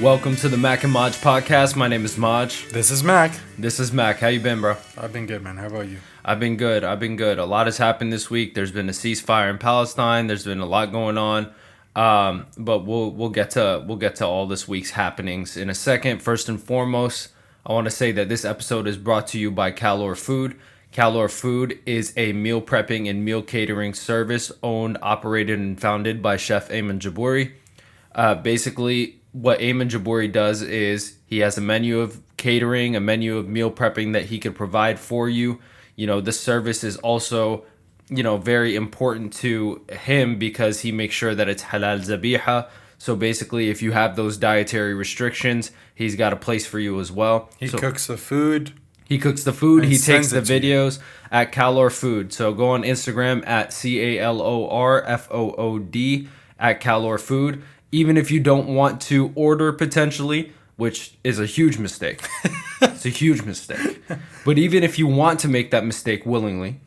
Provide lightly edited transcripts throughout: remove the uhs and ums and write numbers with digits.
Welcome to the Mac and Maj podcast. My name is Maj. This is Mac. This is Mac. How you been, bro? I've been good, man. How about you? I've been good. A lot has happened this week. There's been a ceasefire in Palestine. There's been a lot going on. But we'll get to all this week's happenings in a second. First and foremost, I want to say that this episode is brought to you by Calor Food. Calor Food is a meal prepping and meal catering service owned, operated, and founded by Chef Ayman Jabouri. Basically, what Ayman Jabouri does is he has a menu of catering, a menu of meal prepping that he could provide for you. You know, this service is also, very important to him because he makes sure that it's halal zabiha. So basically, if you have those dietary restrictions, he's got a place for you as well. He cooks the food. He cooks the food. He takes the videos at Calor Food. So go on Instagram at CALORFOOD at Calor Food. Even if you don't want to order potentially, which is a huge mistake. It's a huge mistake. But even if you want to make that mistake willingly,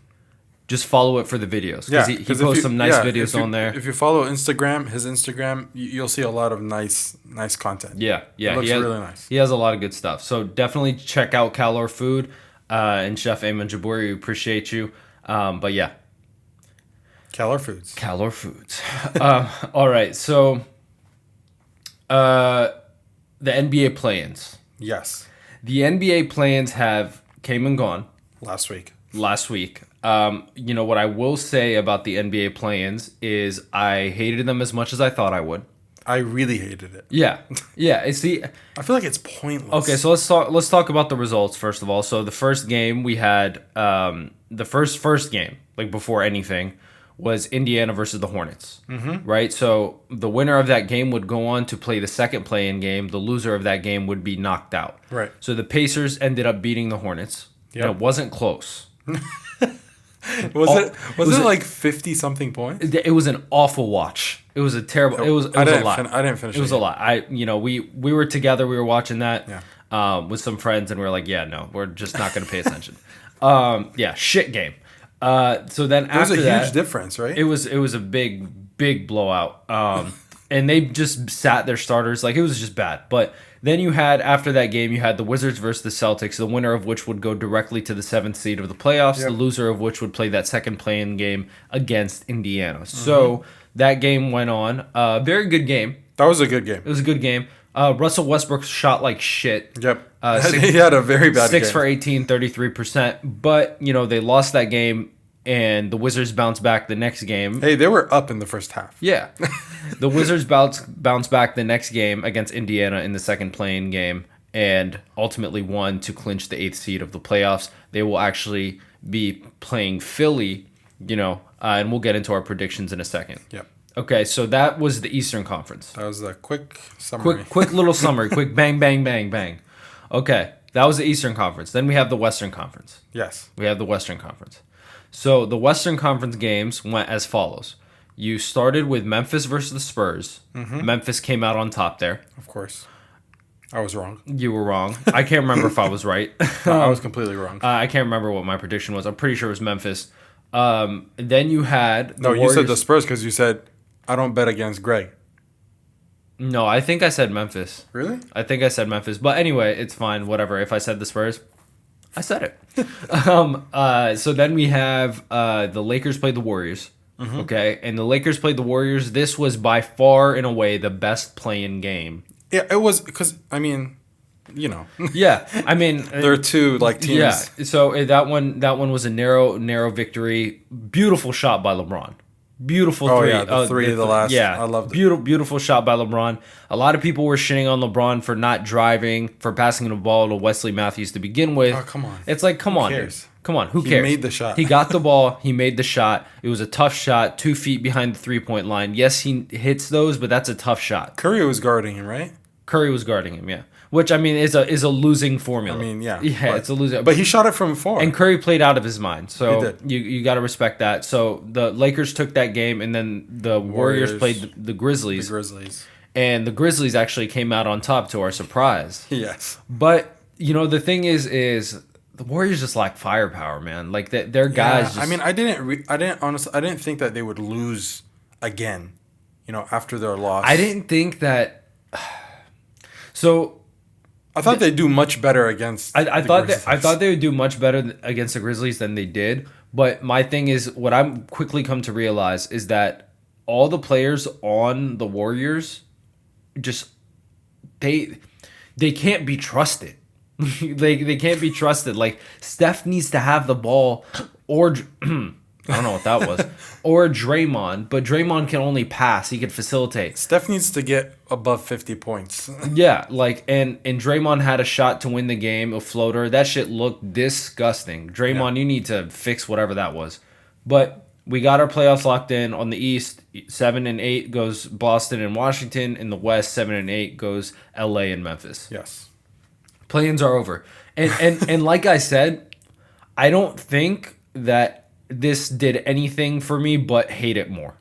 just follow it for the videos. Because he posts some nice videos on there. If you follow his Instagram, you'll see a lot of nice content. Yeah. It looks really nice. He has a lot of good stuff. So definitely check out Calor Food and Chef Ayman Jabouri. We appreciate you. But yeah. Calor Foods. Calor Foods. All right. So the NBA play-ins. Yes. The NBA play-ins have came and gone. Last week. What I will say about the NBA play-ins is I hated them as much as I thought I would. I really hated it. Yeah. See, I feel like it's pointless. Okay, so let's talk about the results first of all. So the first game we had, the first game, like before anything, was Indiana versus the Hornets, right? So the winner of that game would go on to play the second play-in game. The loser of that game would be knocked out. Right. So the Pacers ended up beating the Hornets. Yep. And it wasn't close. Was it like 50-something points? It was an awful watch. It was a terrible. It was a lot. I didn't finish. It was a lot. We were together. We were watching that with some friends, and we were like, yeah, no, we're just not going to pay attention. Shit game. So then after that, it was a huge difference, right? It was a big blowout. And they just sat their starters. Like, it was just bad. But then after that game, you had the Wizards versus the Celtics, the winner of which would go directly to the 7th seed of the playoffs, the loser of which would play that second play-in game against Indiana. So that game went on. Very good game. That was a good game. It was a good game. Russell Westbrook shot like shit. Yep. He had a very bad game. 6 for 18, 33%. But, they lost that game, and the Wizards bounced back the next game. Hey, they were up in the first half. Yeah. The Wizards bounced back the next game against Indiana in the second play-in game and ultimately won to clinch the 8th seed of the playoffs. They will actually be playing Philly, and we'll get into our predictions in a second. Yep. Okay, so that was the Eastern Conference. That was a quick summary. Quick little summary. Quick bang, bang, bang, bang. Okay, that was the Eastern Conference. Then we have the Western Conference. Yes. We have the Western Conference. So the Western Conference games went as follows. You started with Memphis versus the Spurs. Memphis came out on top there. Of course. I was wrong. You were wrong. I can't remember if I was right. I was completely wrong. I can't remember what my prediction was. I'm pretty sure it was Memphis. Then you had the Warriors. You said the Spurs because you said, I don't bet against Greg. No, I think I said Memphis. Really? I think I said Memphis. But anyway, it's fine. Whatever. If I said the Spurs, I said it. So then we have the Lakers played the Warriors. Okay, and the Lakers played the Warriors. This was by far and away the best play-in game. Yeah, it was because Yeah, I mean there are two teams. Yeah, so that one was a narrow victory. Beautiful shot by LeBron. Beautiful three. Oh yeah, the three of the last. Yeah, I loved it. Beautiful shot by LeBron. A lot of people were shitting on LeBron for not driving, for passing the ball to Wesley Matthews to begin with. Oh, come on. It's like, come on, dude. Come on, who cares? He made the shot. He got the ball. He made the shot. It was a tough shot, 2 feet behind the three-point line. Yes, he hits those, but that's a tough shot. Curry was guarding him, right? Curry was guarding him, yeah. Which, I mean, is a losing formula. I mean, yeah. Yeah, it's a losing. But he shot it from far. And Curry played out of his mind. So he did. You got to respect that. So the Lakers took that game, and then the Warriors played the Grizzlies. And the Grizzlies actually came out on top to our surprise. Yes. But, the thing is the Warriors just lack firepower, man. Like, their guys just... I mean, I didn't think that they would lose again, after their loss. I didn't think that... So I thought they'd do much better against. I the thought Grizzlies. I thought they would do much better against the Grizzlies than they did. But my thing is, what I'm quickly come to realize is that all the players on the Warriors just they they can't be trusted. They can't be trusted. Like Steph needs to have the ball, or I don't know what that was, or Draymond. But Draymond can only pass. He can facilitate. Steph needs to get above 50 points. Yeah, like and Draymond had a shot to win the game, a floater. That shit looked disgusting. Draymond, you need to fix whatever that was. But we got our playoffs locked in on the East. 7 and 8 goes Boston and Washington. In the West, 7 and 8 goes LA and Memphis. Yes. Play-ins are over. And like I said, I don't think that this did anything for me but hate it more.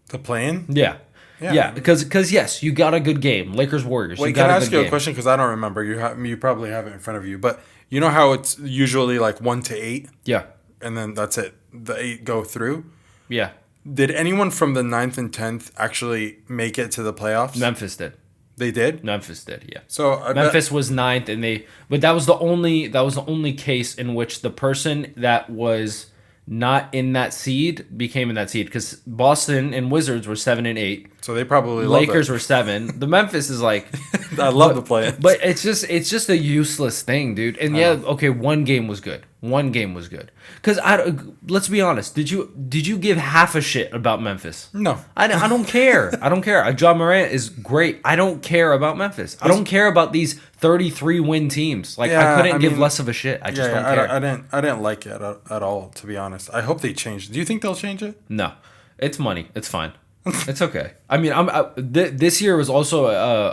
The play-in? Yeah. Yeah. Yeah, because yes, you got a good game. Lakers Warriors. Wait, you can got I a ask good you a game. question? Because I don't remember. You probably have it in front of you. But you know how it's usually like 1 to 8? Yeah. And then that's it. The 8 go through? Yeah. Did anyone from the 9th and 10th actually make it to the playoffs? Memphis did. They did? Memphis did, yeah. So I Memphis was ninth, but that was the only case in which the person that was not in that seed became in that seed, because Boston and Wizards were 7 and 8. So they probably love Lakers it. were 7. The Memphis is like, I love the play. but it's just a useless thing, dude. And yeah, okay, one game was good. Because let's be honest, did you give half a shit about Memphis? No. I don't care. I don't care. John Morant is great. I don't care about Memphis. I don't care about these 33 win teams. Like Yeah, I couldn't I give mean, less of a shit. I just don't I, care. I didn't like it at all, to be honest. I hope they change. Do you think they'll change it? No, it's money. It's fine. It's okay. I mean, this year was also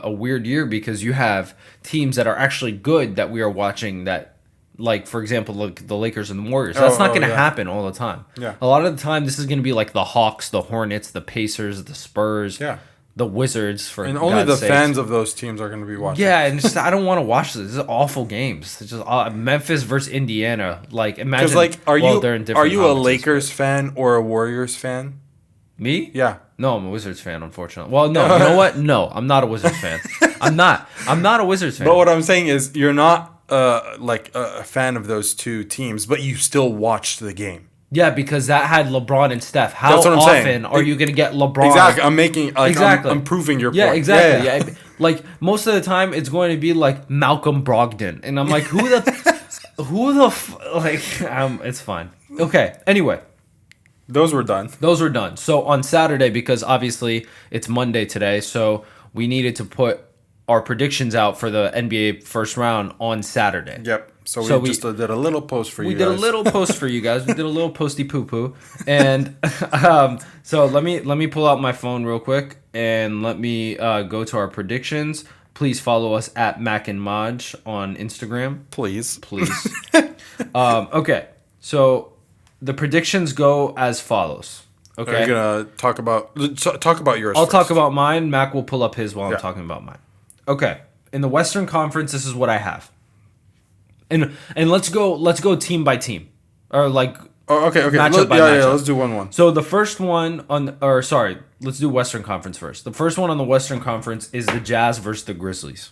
a weird year because you have teams that are actually good that we are watching that. Like, for example, look, the Lakers and the Warriors. That's not going to happen all the time. Yeah. A lot of the time, this is going to be like the Hawks, the Hornets, the Pacers, the Spurs, the Wizards. For And only God's the sakes. fans of those teams are going to be watching. Yeah, and just, I don't want to watch this. This is awful games. It's just Memphis versus Indiana. Like, imagine. Because, like, they're in are different you a conferences, Lakers fan or a Warriors fan? Me? Yeah. No, I'm a Wizards fan, unfortunately. Well, no, you know what? No, I'm not a Wizards fan. I'm not a Wizards fan. But what I'm saying is, you're not like a fan of those two teams, but you still watched the game. Yeah, because that had LeBron and Steph. How That's what I'm often saying. are you going to get LeBron? Exactly. I'm making like Exactly. I'm proving your point. Yeah, exactly. Yeah. Yeah. Like most of the time, it's going to be like Malcolm Brogdon, and I'm like, it's fine. Okay. Anyway, Those were done. those were done. So on Saturday, because obviously it's Monday today, so we needed to put our predictions out for the NBA first round on Saturday. Yep. So So we we- just did a little post for you We guys. did a little post for you guys. We did a little posty poo poo, and so let me pull out my phone real quick and let me go to our predictions. Please follow us at Mac and Maj on Instagram, Please. please. Okay, so the predictions go as follows. Are Okay, you gonna talk about yours? I'll first. talk about mine. Mac will pull up his while Yeah. I'm talking about mine. Okay, in the Western Conference, this is what I have. And let's go team by team, or like. Oh, okay. Matchup by Yeah, matchup. let's do 1-1. So the first one let's do Western Conference first. The first one on the Western Conference is the Jazz versus the Grizzlies.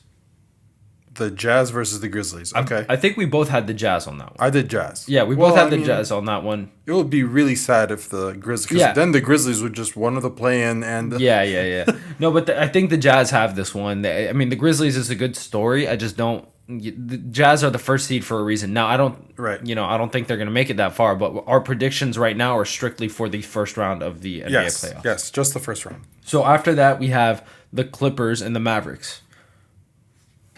The Jazz versus the Grizzlies. Okay. I think we both had the Jazz on that one. I did Jazz. Yeah, we both had the Jazz on that one. It would be really sad if the Grizzlies. 'Cause Yeah. then the Grizzlies would just one of the play-in and. Yeah. No, but I think the Jazz have this one. I mean, the Grizzlies is a good story. I just don't. The Jazz are the first seed for a reason. Now, I don't. Right. I don't think they're going to make it that far. But our predictions right now are strictly for the first round of the NBA playoffs. Yes, just the first round. So after that, we have the Clippers and the Mavericks.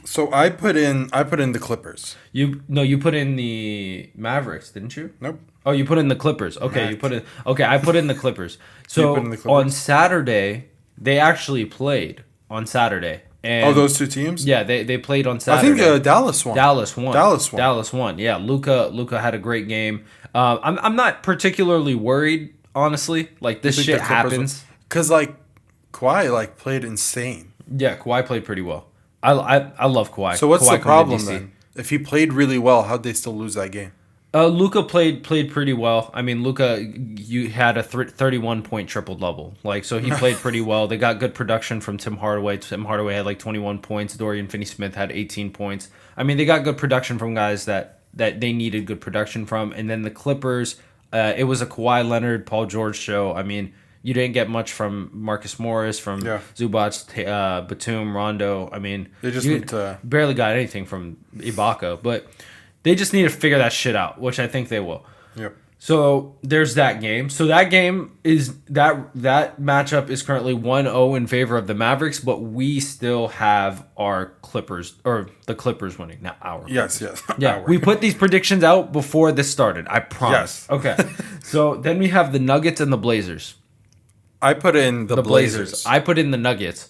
So I put in the Clippers. You put in the Mavericks, didn't you? Nope. Oh, you put in the Clippers. Okay, I put in the Clippers. So put in the Clippers? on Saturday, they actually played on Saturday. And Those two teams. yeah, they played on I Saturday. think Dallas won. Dallas won. Dallas won. Yeah, Luka had a great game. I'm not particularly worried, honestly. Like this shit happens. Because like Kawhi played insane. Yeah, Kawhi played pretty well. I love Kawhi. So what's Kawhi the coming to problem DC. then? If he played really well, how'd they still lose that game? Luca played pretty well. I mean, Luca, you had a 31-point triple double, like so he played pretty well. They got good production from Tim Hardaway. Tim Hardaway had like 21 points. Dorian Finney-Smith had 18 points. I mean, they got good production from guys that they needed good production from. And then the Clippers, it was a Kawhi Leonard, Paul George show. I mean, you didn't get much from Marcus Morris, from Zubac, Batum, Rondo. I mean, They just you need to. barely got anything from Ibaka, but they just need to figure that shit out, which I think they will. Yep. So there's that game. So that game is that matchup is currently 1-0 in favor of the Mavericks, but we still have our Clippers or the Clippers winning, not our. Yes. Yeah, Our. we put these predictions out before this started. I promise. Yes. Okay. So then we have the Nuggets and the Blazers. I put in the Blazers. I put in the Nuggets.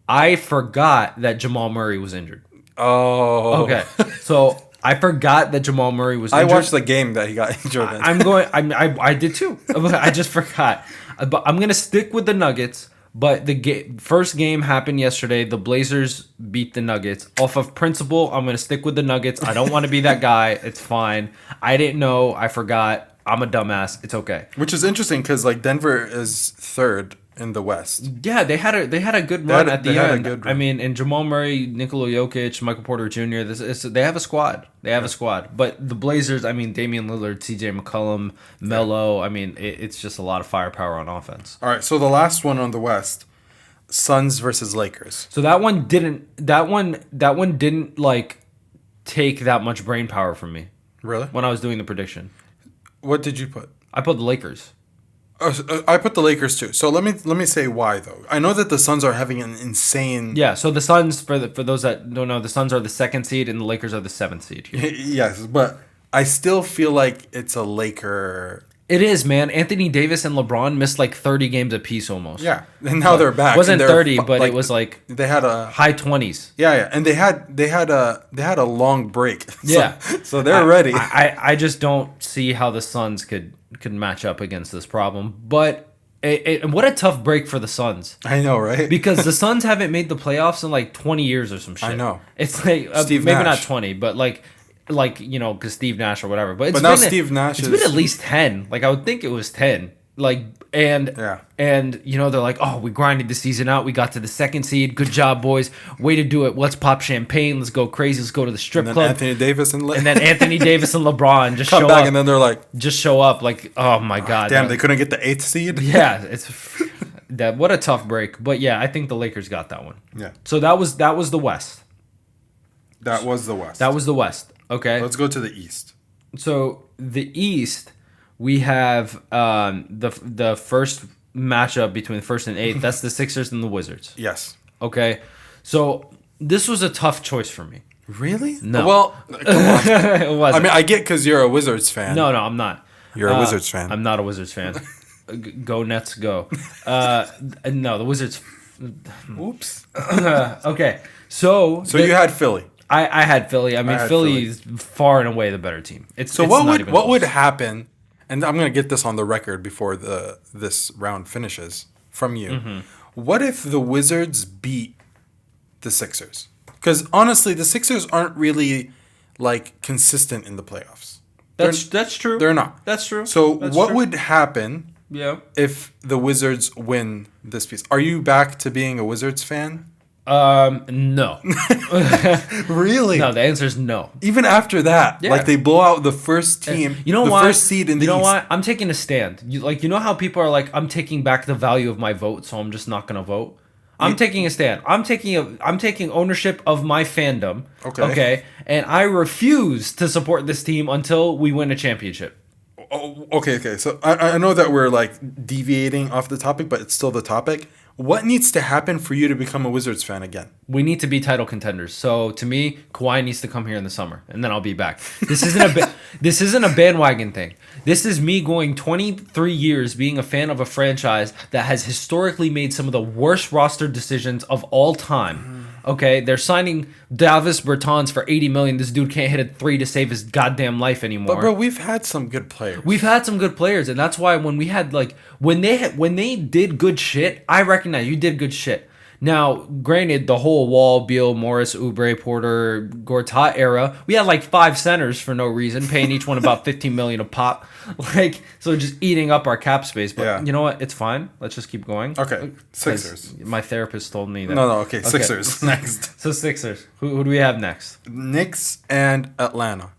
I forgot that Jamal Murray was injured. Oh. Okay. So I forgot that Jamal Murray was injured. I watched the game that he got injured in. I did too. I just forgot. But I'm going to stick with the Nuggets. But the first game happened yesterday. The Blazers beat the Nuggets. Off of principle, I'm going to stick with the Nuggets. I don't want to be that guy. It's fine. I didn't know. I forgot. I'm a dumbass. It's okay. Which is interesting because like Denver is third in the West. Yeah, they had a good run at the end. Good run. I mean, and Jamal Murray, Nikola Jokic, Michael Porter Jr. They have a squad. They have a squad. But the Blazers, I mean, Damian Lillard, C.J. McCollum, Melo. I mean, it's just a lot of firepower on offense. All right, so the last one on the West, Suns versus Lakers. So that one didn't like take that much brain power from me Really? when I was doing the prediction. What did you put? I put the Lakers. I put the Lakers too. So let me say why though. I know that the Suns are having an insane. Yeah. So the Suns, for those that don't know, the Suns are the 2nd seed and the Lakers are the 7th seed here. Yes, but I still feel like it's a Laker. It is, man. Anthony Davis and LeBron missed like 30 games apiece almost. Yeah, and now they're back. It wasn't and they're 30, but it was like they had a high 20s. Yeah, and they had a long break. Yeah. So they're ready. I just don't see how the Suns could match up against this problem. But what a tough break for the Suns. I know, right? Because the Suns haven't made the playoffs in like 20 years or some shit. I know. It's like Steve maybe Nash. not 20, but like you know, because Steve Nash or whatever. But now Steve Nash It's is- been at least 10. Like I would think it was 10. Like and you know they're like, oh, we grinded the season out. We got to the 2nd seed. Good job, boys. Way to do it. Let's pop champagne. Let's go crazy. Let's go to the strip club. Anthony Davis and then Anthony Davis and LeBron just come show back, up. and then they're like, Just show up. Like, oh my god. damn, they couldn't get the 8th seed. Yeah, it's what a tough break. But yeah, I think the Lakers got that one. Yeah. So that was the West. That was the West. That was the West. Okay. Let's go to the East. So the East, we have the first matchup between the 1st and 8th. That's the Sixers and the Wizards. Yes. Okay. So this was a tough choice for me. Really? No. Well, come on. It wasn't. I mean, I get because you're a Wizards fan. No, I'm not. You're a Wizards fan. I'm not a Wizards fan. Go Nets, go. No, the Wizards. Oops. Okay. So you had Philly. I had Philly. I mean, had Philly is far and away the better team. What would happen? And I'm gonna get this on the record before this round finishes from you. Mm-hmm. What if the Wizards beat the Sixers? Because honestly, the Sixers aren't really like consistent in the playoffs. That's true. They're not. That's true. So That's what true. would happen Yeah. if the Wizards win this piece? Are you back to being a Wizards fan? No. Really? No, the answer is no. Even after that, Yeah. like they blow out the first team, You know the why? first seed in the You know East. why? I'm taking a stand. You know how people are like, I'm taking back the value of my vote, so I'm just not gonna vote. I'm taking a stand. I'm taking ownership of my fandom. Okay. And I refuse to support this team until we win a championship. Oh, okay. So I know that we're like deviating off the topic, but it's still the topic. What needs to happen for you to become a Wizards fan again? We need to be title contenders. So to me, Kawhi needs to come here in the summer, and then I'll be back. This isn't a bandwagon thing. This is me going 23 years being a fan of a franchise that has historically made some of the worst roster decisions of all time. Okay, they're signing Davis Bertans for $80 million. This dude can't hit a 3 to save his goddamn life anymore. But bro, we've had some good players. We've had some good players, and that's why when we had like when they did good shit, I recognize you did good shit. Now, granted, the whole Wall, Beal, Morris, Oubre, Porter, Gortat era, we had like 5 centers for no reason, paying each one about 15 million a pop. Like, so just eating up our cap space. But Yeah. you know what? It's fine. Let's just keep going. Okay, 'Cause Sixers. My therapist told me that. No, okay, Sixers next. So Sixers. Who do we have next? Knicks and Atlanta,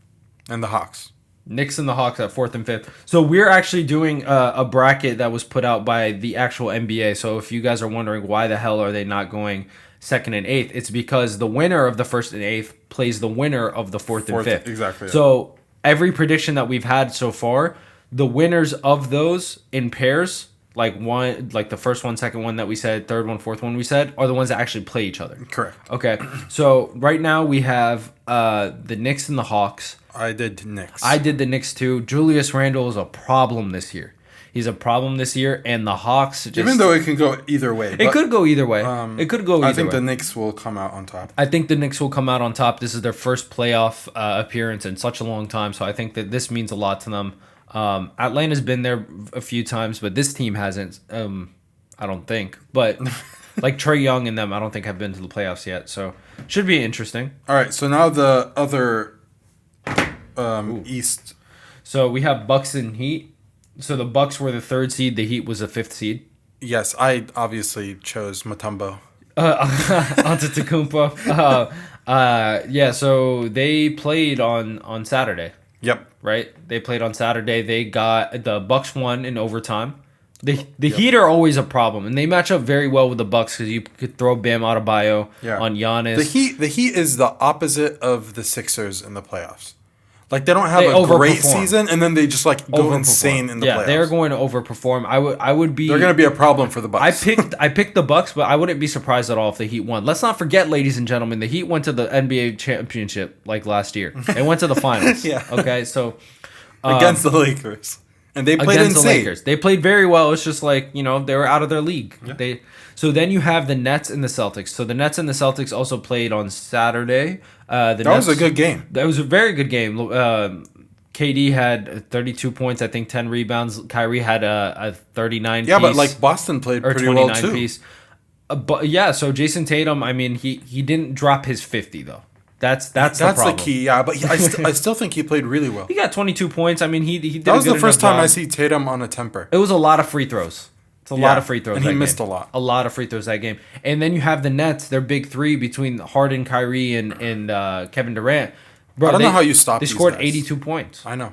and the Hawks. Knicks and the Hawks at 4th and 5th. So we're actually doing a bracket that was put out by the actual NBA. So if you guys are wondering why the hell are they not going 2nd and 8th, it's because the winner of the 1st and 8th plays the winner of the 4th and 5th. Exactly. Yeah. So every prediction that we've had so far, the winners of those in pairs, like the first one, second one that we said, third one, fourth one we said, are the ones that actually play each other. Correct. Okay. So right now we have the Knicks and the Hawks. I did Knicks. I did the Knicks too. Julius Randle is a problem this year. He's a problem this year, and the Hawks just... Even though it can go either way. It could go either way. It could go either way. I think the Knicks will come out on top. I think the Knicks will come out on top. This is their first playoff appearance in such a long time, so I think that this means a lot to them. Atlanta's been there a few times, but this team hasn't, I don't think. But like Trae Young and them, I don't think have been to the playoffs yet, so should be interesting. All right, so now the other East. So we have Bucks and Heat. So the Bucks were the 3rd seed. The Heat was the 5th seed. Yes, I obviously chose Mutombo. Antetokounmpo. Yeah, so they played on Saturday, Yep. right? They played on Saturday. They got the Bucks won in overtime. The Heat are always a problem, and they match up very well with the Bucks because you could throw Bam Adebayo on Giannis. The Heat is the opposite of the Sixers in the playoffs. Like they don't have a great season, and then they just like go insane in the playoffs. Yeah, they're going to overperform. I would be. They're going to be a problem for the Bucks. I picked the Bucks, but I wouldn't be surprised at all if the Heat won. Let's not forget, ladies and gentlemen, the Heat went to the NBA championship like last year. They went to the finals. Yeah. Okay, so against the Lakers, and they played insane. The Lakers. They played very well. It's just like they were out of their league. Yeah. So then you have the Nets and the Celtics. So the Nets and the Celtics also played on Saturday. That was a good game. That was a very good game. KD had 32 points, I think 10 rebounds. Kyrie had a 39 piece. Yeah, but like Boston played pretty well too. Piece. But yeah, so Jason Tatum, I mean, he didn't drop his 50 though. That's the problem. The key. Yeah, but I still think he played really well. He got 22 points. I mean, he did. That was the first time I see Tatum on a temper. It was a lot of free throws. It's a lot of free throws. And he missed a lot. A lot of free throws that game. And then you have the Nets, their big three between Harden, Kyrie, and Kevin Durant. Bro, I don't know how you stop these They scored guys. 82 points. I know.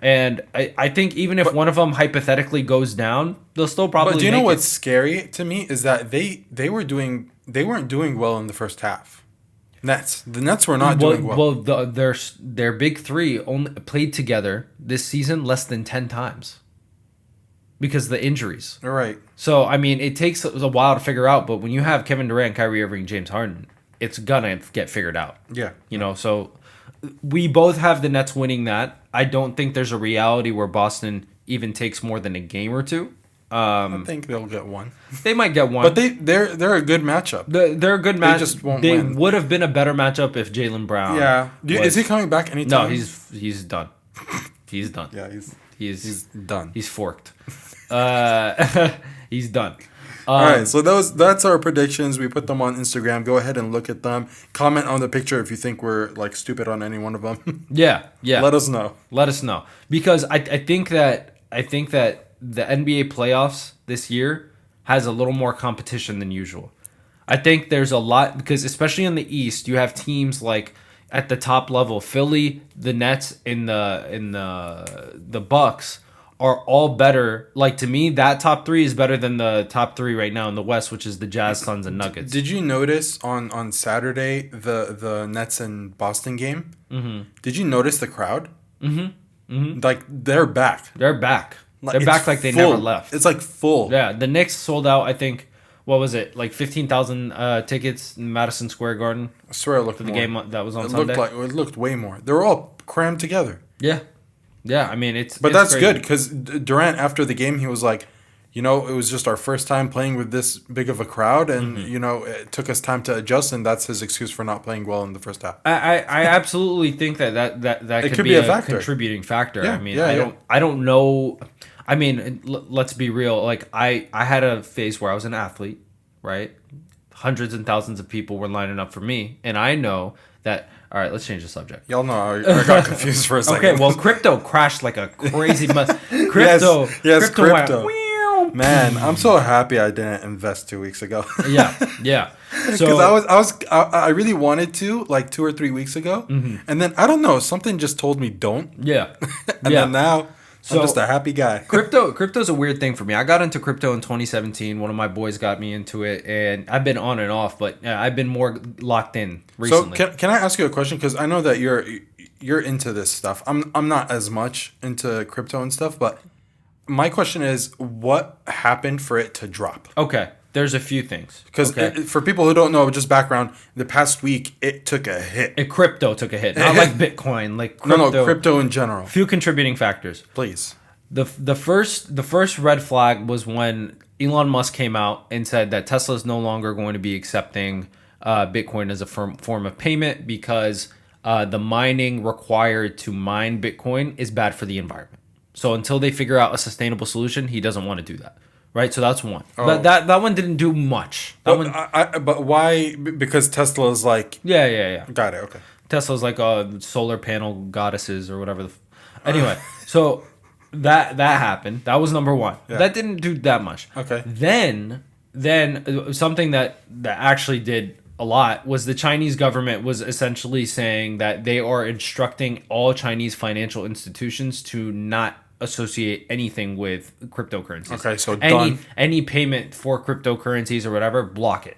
And I think even if one of them hypothetically goes down, they'll still probably. But do you know what's scary to me is that they weren't doing well in the first half. The Nets were not doing well. Well, their big three only played together this season less than 10 times because of the injuries. All right. So I mean, it takes a while to figure out, but when you have Kevin Durant, Kyrie Irving, James Harden, it's gonna get figured out. Yeah. So we both have the Nets winning that. I don't think there's a reality where Boston even takes more than a game or two. I think they'll get one. They might get one. But they're a good matchup. They're a good matchup. They just won't win. Would have been a better matchup if Jaylen Brown. Yeah. Is he coming back anytime? No, he's done. He's done. Yeah, he's done. He's forked. He's done. All right, so that's our predictions. We put them on Instagram. Go ahead and look at them. Comment on the picture if you think we're like stupid on any one of them. Yeah. Let us know. Because I think that the NBA playoffs this year has a little more competition than usual. I think there's a lot because especially in the East, you have teams like at the top level, Philly, the Nets, and the Bucks are all better. Like, to me, that top three is better than the top three right now in the West, which is the Jazz, Suns, and Nuggets. Did you notice on Saturday the Nets and Boston game? Mm-hmm. Did you notice the crowd? Mm-hmm. Mm-hmm. Like, they're back. They're back. They're back like they never left. It's like full. Yeah, the Knicks sold out, I think, what was it? Like 15,000 tickets in Madison Square Garden. I swear it looked for more. The game that was on Sunday. It looked way more. They were all crammed together. Yeah. Yeah, I mean, But that's crazy. Good because Durant, after the game, he was like, it was just our first time playing with this big of a crowd, and, it took us time to adjust, and that's his excuse for not playing well in the first half. I absolutely think that could be a factor. Contributing factor. Yeah, I mean, I don't know. I mean, let's be real. Like, I had a phase where I was an athlete, right? hundreds and thousands of people were lining up for me, and I know that. All right, let's change the subject. Y'all know I got confused for a second. Okay, well, crypto crashed like a crazy. Crypto. Went, Man, I'm so happy I didn't invest 2 weeks ago. yeah. So Because I really wanted to like 2 or 3 weeks ago, and then I don't know, something just told me don't. Yeah, And then now I'm just a happy guy. Crypto's a weird thing for me. I got into crypto in 2017. One of my boys got me into it, and I've been on and off, but I've been more locked in recently. So can I ask you a question? Because I know that you're into this stuff. I'm not as much into crypto and stuff, but my question is, what happened for it to drop? Okay, there's a few things. Because for people who don't know, just background, the past week it took a hit. Crypto took a hit, not like Bitcoin, like crypto. No, crypto in general. Few contributing factors. Please. The first red flag was when Elon Musk came out and said that Tesla is no longer going to be accepting Bitcoin as a form of payment because the mining required to mine Bitcoin is bad for the environment. So until they figure out a sustainable solution, he doesn't want to do that. Right? So that's one. Oh. But that one didn't do much. But why? Because Tesla is like... Yeah. Got it, okay. Tesla's like solar panel goddesses or whatever. Anyway, so that happened. That was number one. Yeah. That didn't do that much. Okay. Then something that actually did a lot was the Chinese government was essentially saying that they are instructing all Chinese financial institutions to not associate anything with cryptocurrencies. Okay, so done. Any payment for cryptocurrencies or whatever, block it.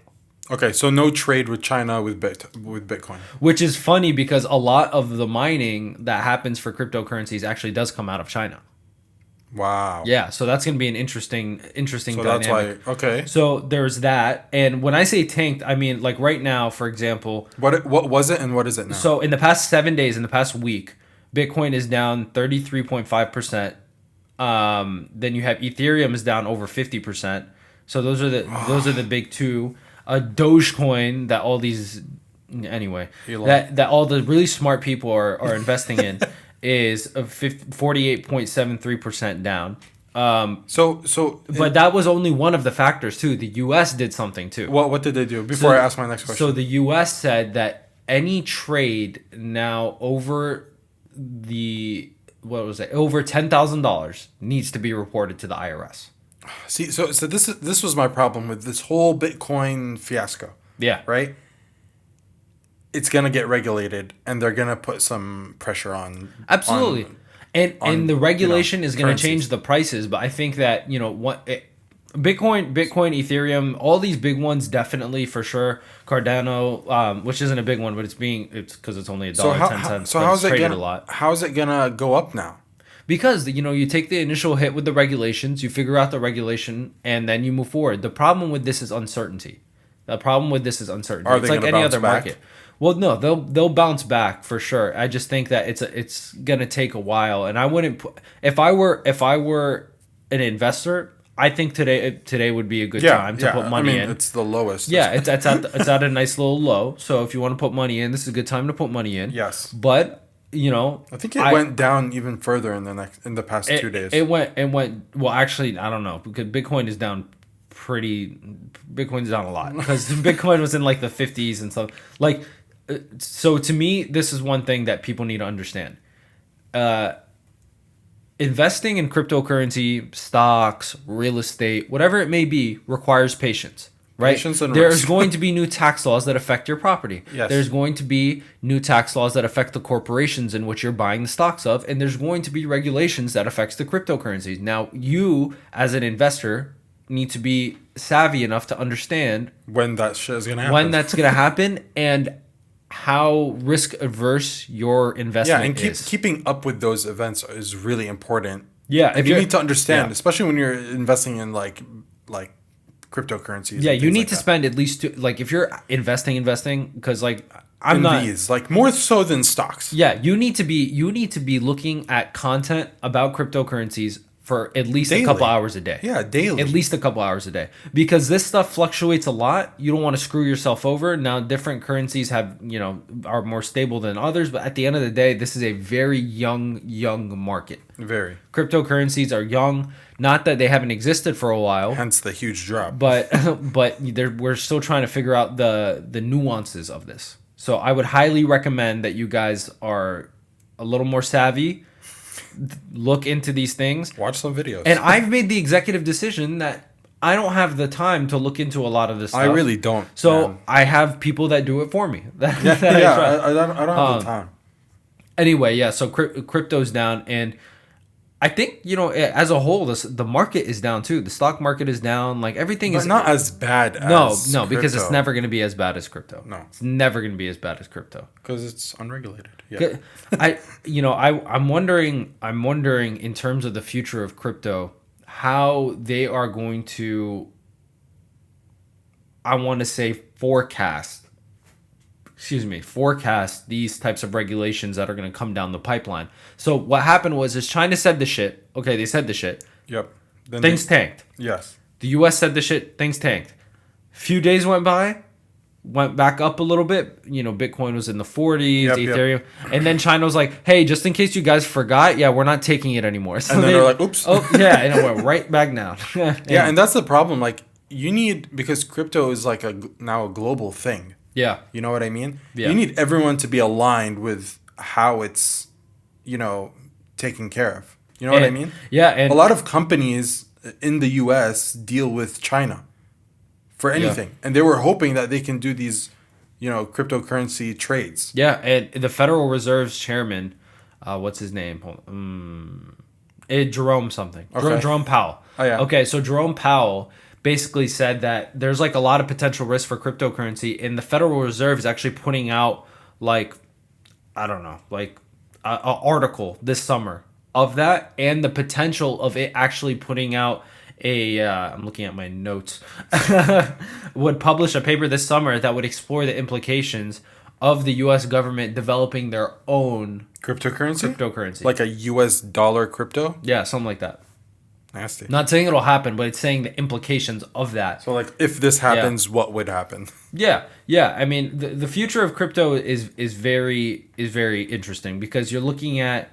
Okay, so no trade with China with Bitcoin. Which is funny because a lot of the mining that happens for cryptocurrencies actually does come out of China. Wow. Yeah, so that's going to be an interesting so dynamic. That's why, okay. So there's that, and when I say tanked, I mean like right now, for example. What was it and what is it now? So in the past 7 days, in the past week, Bitcoin is down 33.5%. Then you have Ethereum is down over 50%. So those are the big two. Dogecoin that all these that all the really smart people are investing in is 48.73% down. But that was only one of the factors too. The U.S. did something too. What did they do? Before I ask my next question. So the U.S. said that any trade now over over $10,000 needs to be reported to the IRS. See, so this was my problem with this whole Bitcoin fiasco. Yeah. Right? It's going to get regulated and they're going to put some pressure on. Absolutely. And the regulation is going to change the prices, but I think that, Bitcoin, Ethereum, all these big ones definitely for sure. Cardano, which isn't a big one, but it's because it's only $1.10. So how's it gonna go up now? Because you take the initial hit with the regulations, you figure out the regulation, and then you move forward. The problem with this is uncertainty. Are they It's like gonna any bounce other back? market. Well, no, they'll bounce back for sure. I just think that it's gonna take a while, and I wouldn't. If I were an investor, I think today would be a good time to put money in. It's the lowest. Yeah, it's at a nice little low. So if you want to put money in, this is a good time to put money in. Yes. But I think it went down even further in the past 2 days. It went. Well, actually, I don't know because Bitcoin is down. Bitcoin's down a lot because Bitcoin was in like the 50s and stuff. Like, so to me, this is one thing that people need to understand. Investing in cryptocurrency, stocks, real estate, whatever it may be, requires patience. Right? Patience and There's risk. going to be new tax laws that affect your property. Yes. There's going to be new tax laws that affect the corporations in which you're buying the stocks of, and there's going to be regulations that affects the cryptocurrencies. Now, you as an investor need to be savvy enough to understand when that shit is gonna happen. When that's gonna happen and how risk averse your investment is. Keeping up with those events is really important. Yeah, and you need to understand, especially when you're investing in like cryptocurrencies. Yeah, you need to spend at least if you're investing because I'm not these more so than stocks. Yeah, you need to be looking at content about cryptocurrencies for at least Daily. a couple hours a day. Yeah, daily. At least a couple hours a day. Because this stuff fluctuates a lot. You don't want to screw yourself over. Now, different currencies are more stable than others, but at the end of the day, this is a very young market. Very. Cryptocurrencies are young. Not that they haven't existed for a while. Hence the huge drop. But we're still trying to figure out the nuances of this. So I would highly recommend that you guys are a little more savvy, look into these things, watch some videos. And I've made the executive decision that I don't have the time to look into a lot of this stuff. I really don't. So man. I have people that do it for me. I don't have the time. Anyway, yeah. So crypto's down, and I think as a whole, the market is down too. The stock market is down. Like everything is not as bad. As no, because crypto. it's never going to be as bad as crypto. No, it's never going to be as bad as crypto because it's unregulated. Yeah. I'm wondering in terms of the future of crypto, how they are going to, I want to say, forecast these types of regulations that are going to come down the pipeline. So what happened is China said the shit. Okay, they said the shit. Yep. Then things tanked. Yes. The US said the shit. Things tanked. Few days went by. Went back up a little bit. Bitcoin was in the 40s, Ethereum. Yep. And then China was like, hey, just in case you guys forgot, yeah, we're not taking it anymore. So and then they're like, oops. Oh, yeah, and it went right back down. And that's the problem. Like, because crypto is like now a global thing. Yeah. You know what I mean? Yeah. You need everyone to be aligned with how it's, taken care of. You know what I mean? Yeah. And a lot of companies in the US deal with China for anything. Yeah. And they were hoping that they can do these, cryptocurrency trades. Yeah. And the Federal Reserve's chairman, what's his name? Jerome something. Okay. Jerome Powell. Oh, yeah. Okay. So Jerome Powell basically said that there's like a lot of potential risk for cryptocurrency, and the Federal Reserve is actually putting out an article this summer of that, and the potential of it actually putting out I'm looking at my notes, would publish a paper this summer that would explore the implications of the U.S. government developing their own cryptocurrency, like a U.S. dollar crypto. Yeah, something like that. Nasty. Not saying it'll happen, but it's saying the implications of that. So, like, if this happens, what would happen? Yeah. I mean, the future of crypto is very interesting, because you're looking at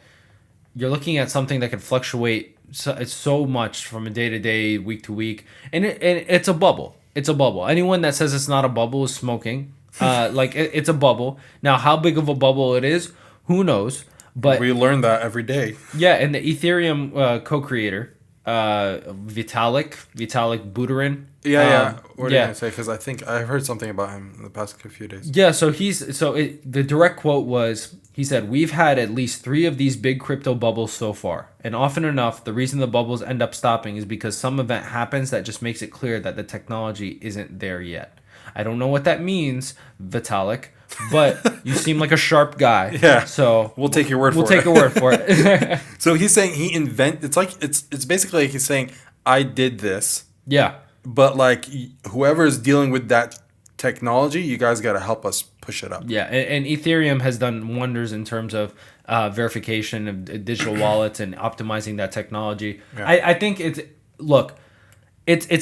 something that can fluctuate so much from a day to day, week to week, and it's a bubble. It's a bubble. Anyone that says it's not a bubble is smoking. It's a bubble. Now, how big of a bubble it is, who knows? But we learn that every day. Yeah, and the Ethereum co-creator, Vitalik Buterin. Yeah. What are you gonna say? Because I think I've heard something about him in the past few days. Yeah, so the direct quote was, he said, "We've had at least 3 of these big crypto bubbles so far, and often enough, the reason the bubbles end up stopping is because some event happens that just makes it clear that the technology isn't there yet." I don't know what that means, Vitalik, but you seem like a sharp guy. Yeah. So we'll take your word for it. We'll take your word for it. So he's saying it's basically like he's saying, I did this. Yeah. But like whoever is dealing with that technology, you guys got to help us push it up. Yeah. And Ethereum has done wonders in terms of verification of digital wallets and optimizing that technology. Yeah. I think it's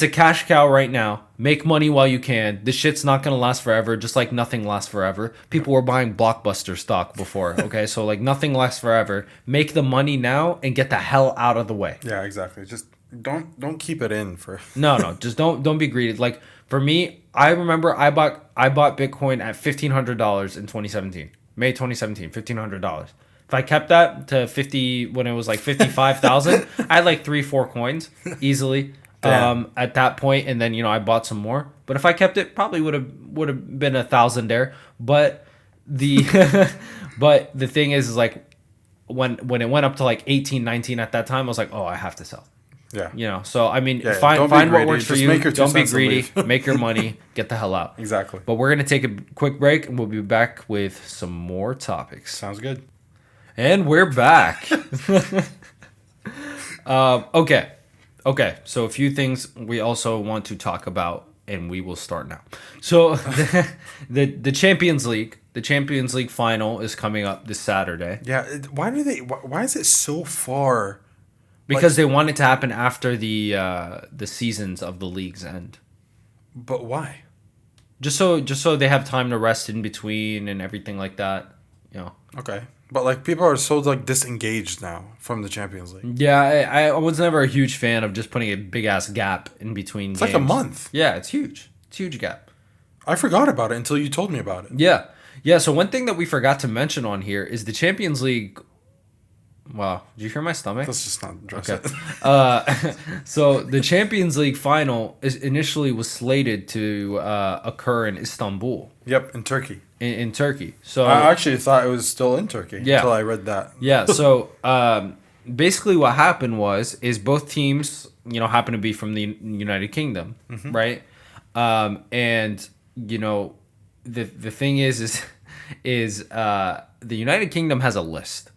a cash cow right now. Make money while you can. This shit's not going to last forever, just like nothing lasts forever. People were buying Blockbuster stock before, okay? So, like, nothing lasts forever. Make the money now and get the hell out of the way. Yeah, exactly. Just don't keep it in for... No. Just don't be greedy. Like, for me, I remember I bought Bitcoin at $1,500 in 2017. May 2017, $1,500. If I kept that to 50, when it was like 55,000, I had like 3-4 coins easily. At that point, and then I bought some more. But if I kept it, probably would have been 1,000 there. But the thing is like when it went up to like 18, 19 at that time, I was like, oh, I have to sell. Yeah. So I mean, find what works for you. Don't be greedy. Make your money. Get the hell out. Exactly. But we're gonna take a quick break, and we'll be back with some more topics. Sounds good. And we're back. Okay, so a few things we also want to talk about, and we will start now. So the Champions League final is coming up this Saturday. Yeah, why is it so far because they want it to happen after the seasons of the leagues end. But why? Just so they have time to rest in between and everything like that. You know. Okay. But like people are so like disengaged now from the Champions League. Yeah, I was never a huge fan of just putting a big ass gap in between It's games. like a month. Yeah, it's huge. It's a huge gap. I forgot about it until you told me about it. Yeah. Yeah, so one thing that we forgot to mention on here is the Champions League. Wow, did you hear my stomach? Let's just not address Okay. it. So the Champions League final initially was slated to occur in Istanbul, Yep, in Turkey. in Turkey. So I actually thought it was still in Turkey until I read that. yeah. So basically, what happened is both teams, happen to be from the United Kingdom, right? And the thing is the United Kingdom has a list.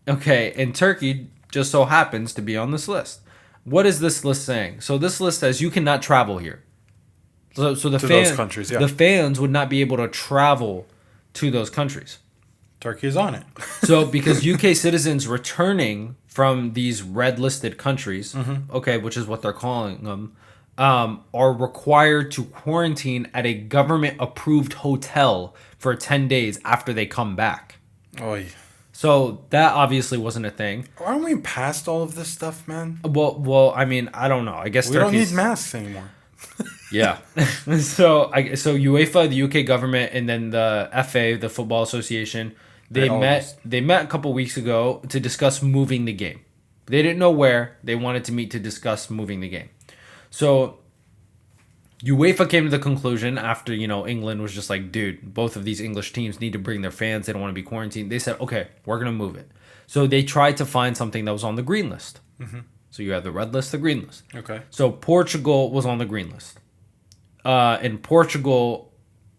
Okay, and Turkey just so happens to be on this list. What is this list saying? So this list says you cannot travel here. So those countries, yeah. The fans would not be able to travel to those countries. Turkey is on it. So because UK citizens returning from these red listed countries, okay, which is what they're calling them, are required to quarantine at a government approved hotel for 10 days after they come back. Oy. So that obviously wasn't a thing. Aren't we past all of this stuff, man? Well, I mean, I don't know. I guess We don't need masks anymore. Yeah. So UEFA, the UK government, and then the FA, the Football Association, they met a couple weeks ago to discuss moving the game. They didn't know where. They wanted to meet to discuss moving the game. So UEFA came to the conclusion after, England was just like, dude, both of these English teams need to bring their fans. They don't want to be quarantined. They said, okay, we're going to move it. So they tried to find something that was on the green list. So you have the red list, the green list. Okay. So Portugal was on the green list. And Portugal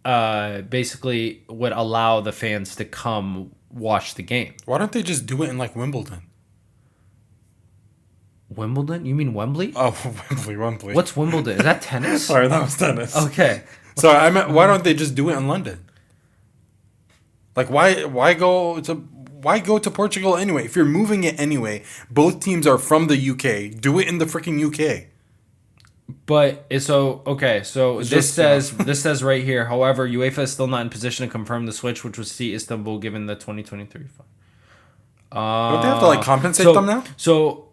basically would allow the fans to come watch the game. Why don't they just do it in like Wimbledon? Wimbledon? You mean Wembley? Oh, Wembley. What's Wimbledon? Is that tennis? Sorry, that was tennis. Okay. So I meant, why don't they just do it in London? Like, why go to Portugal anyway? If you're moving it anyway, both teams are from the UK. Do it in the freaking UK. But so It's this just, this says right here. However, UEFA is still not in position to confirm the switch, which would see Istanbul given the 2023 fine. Don't they have to like compensate them now? So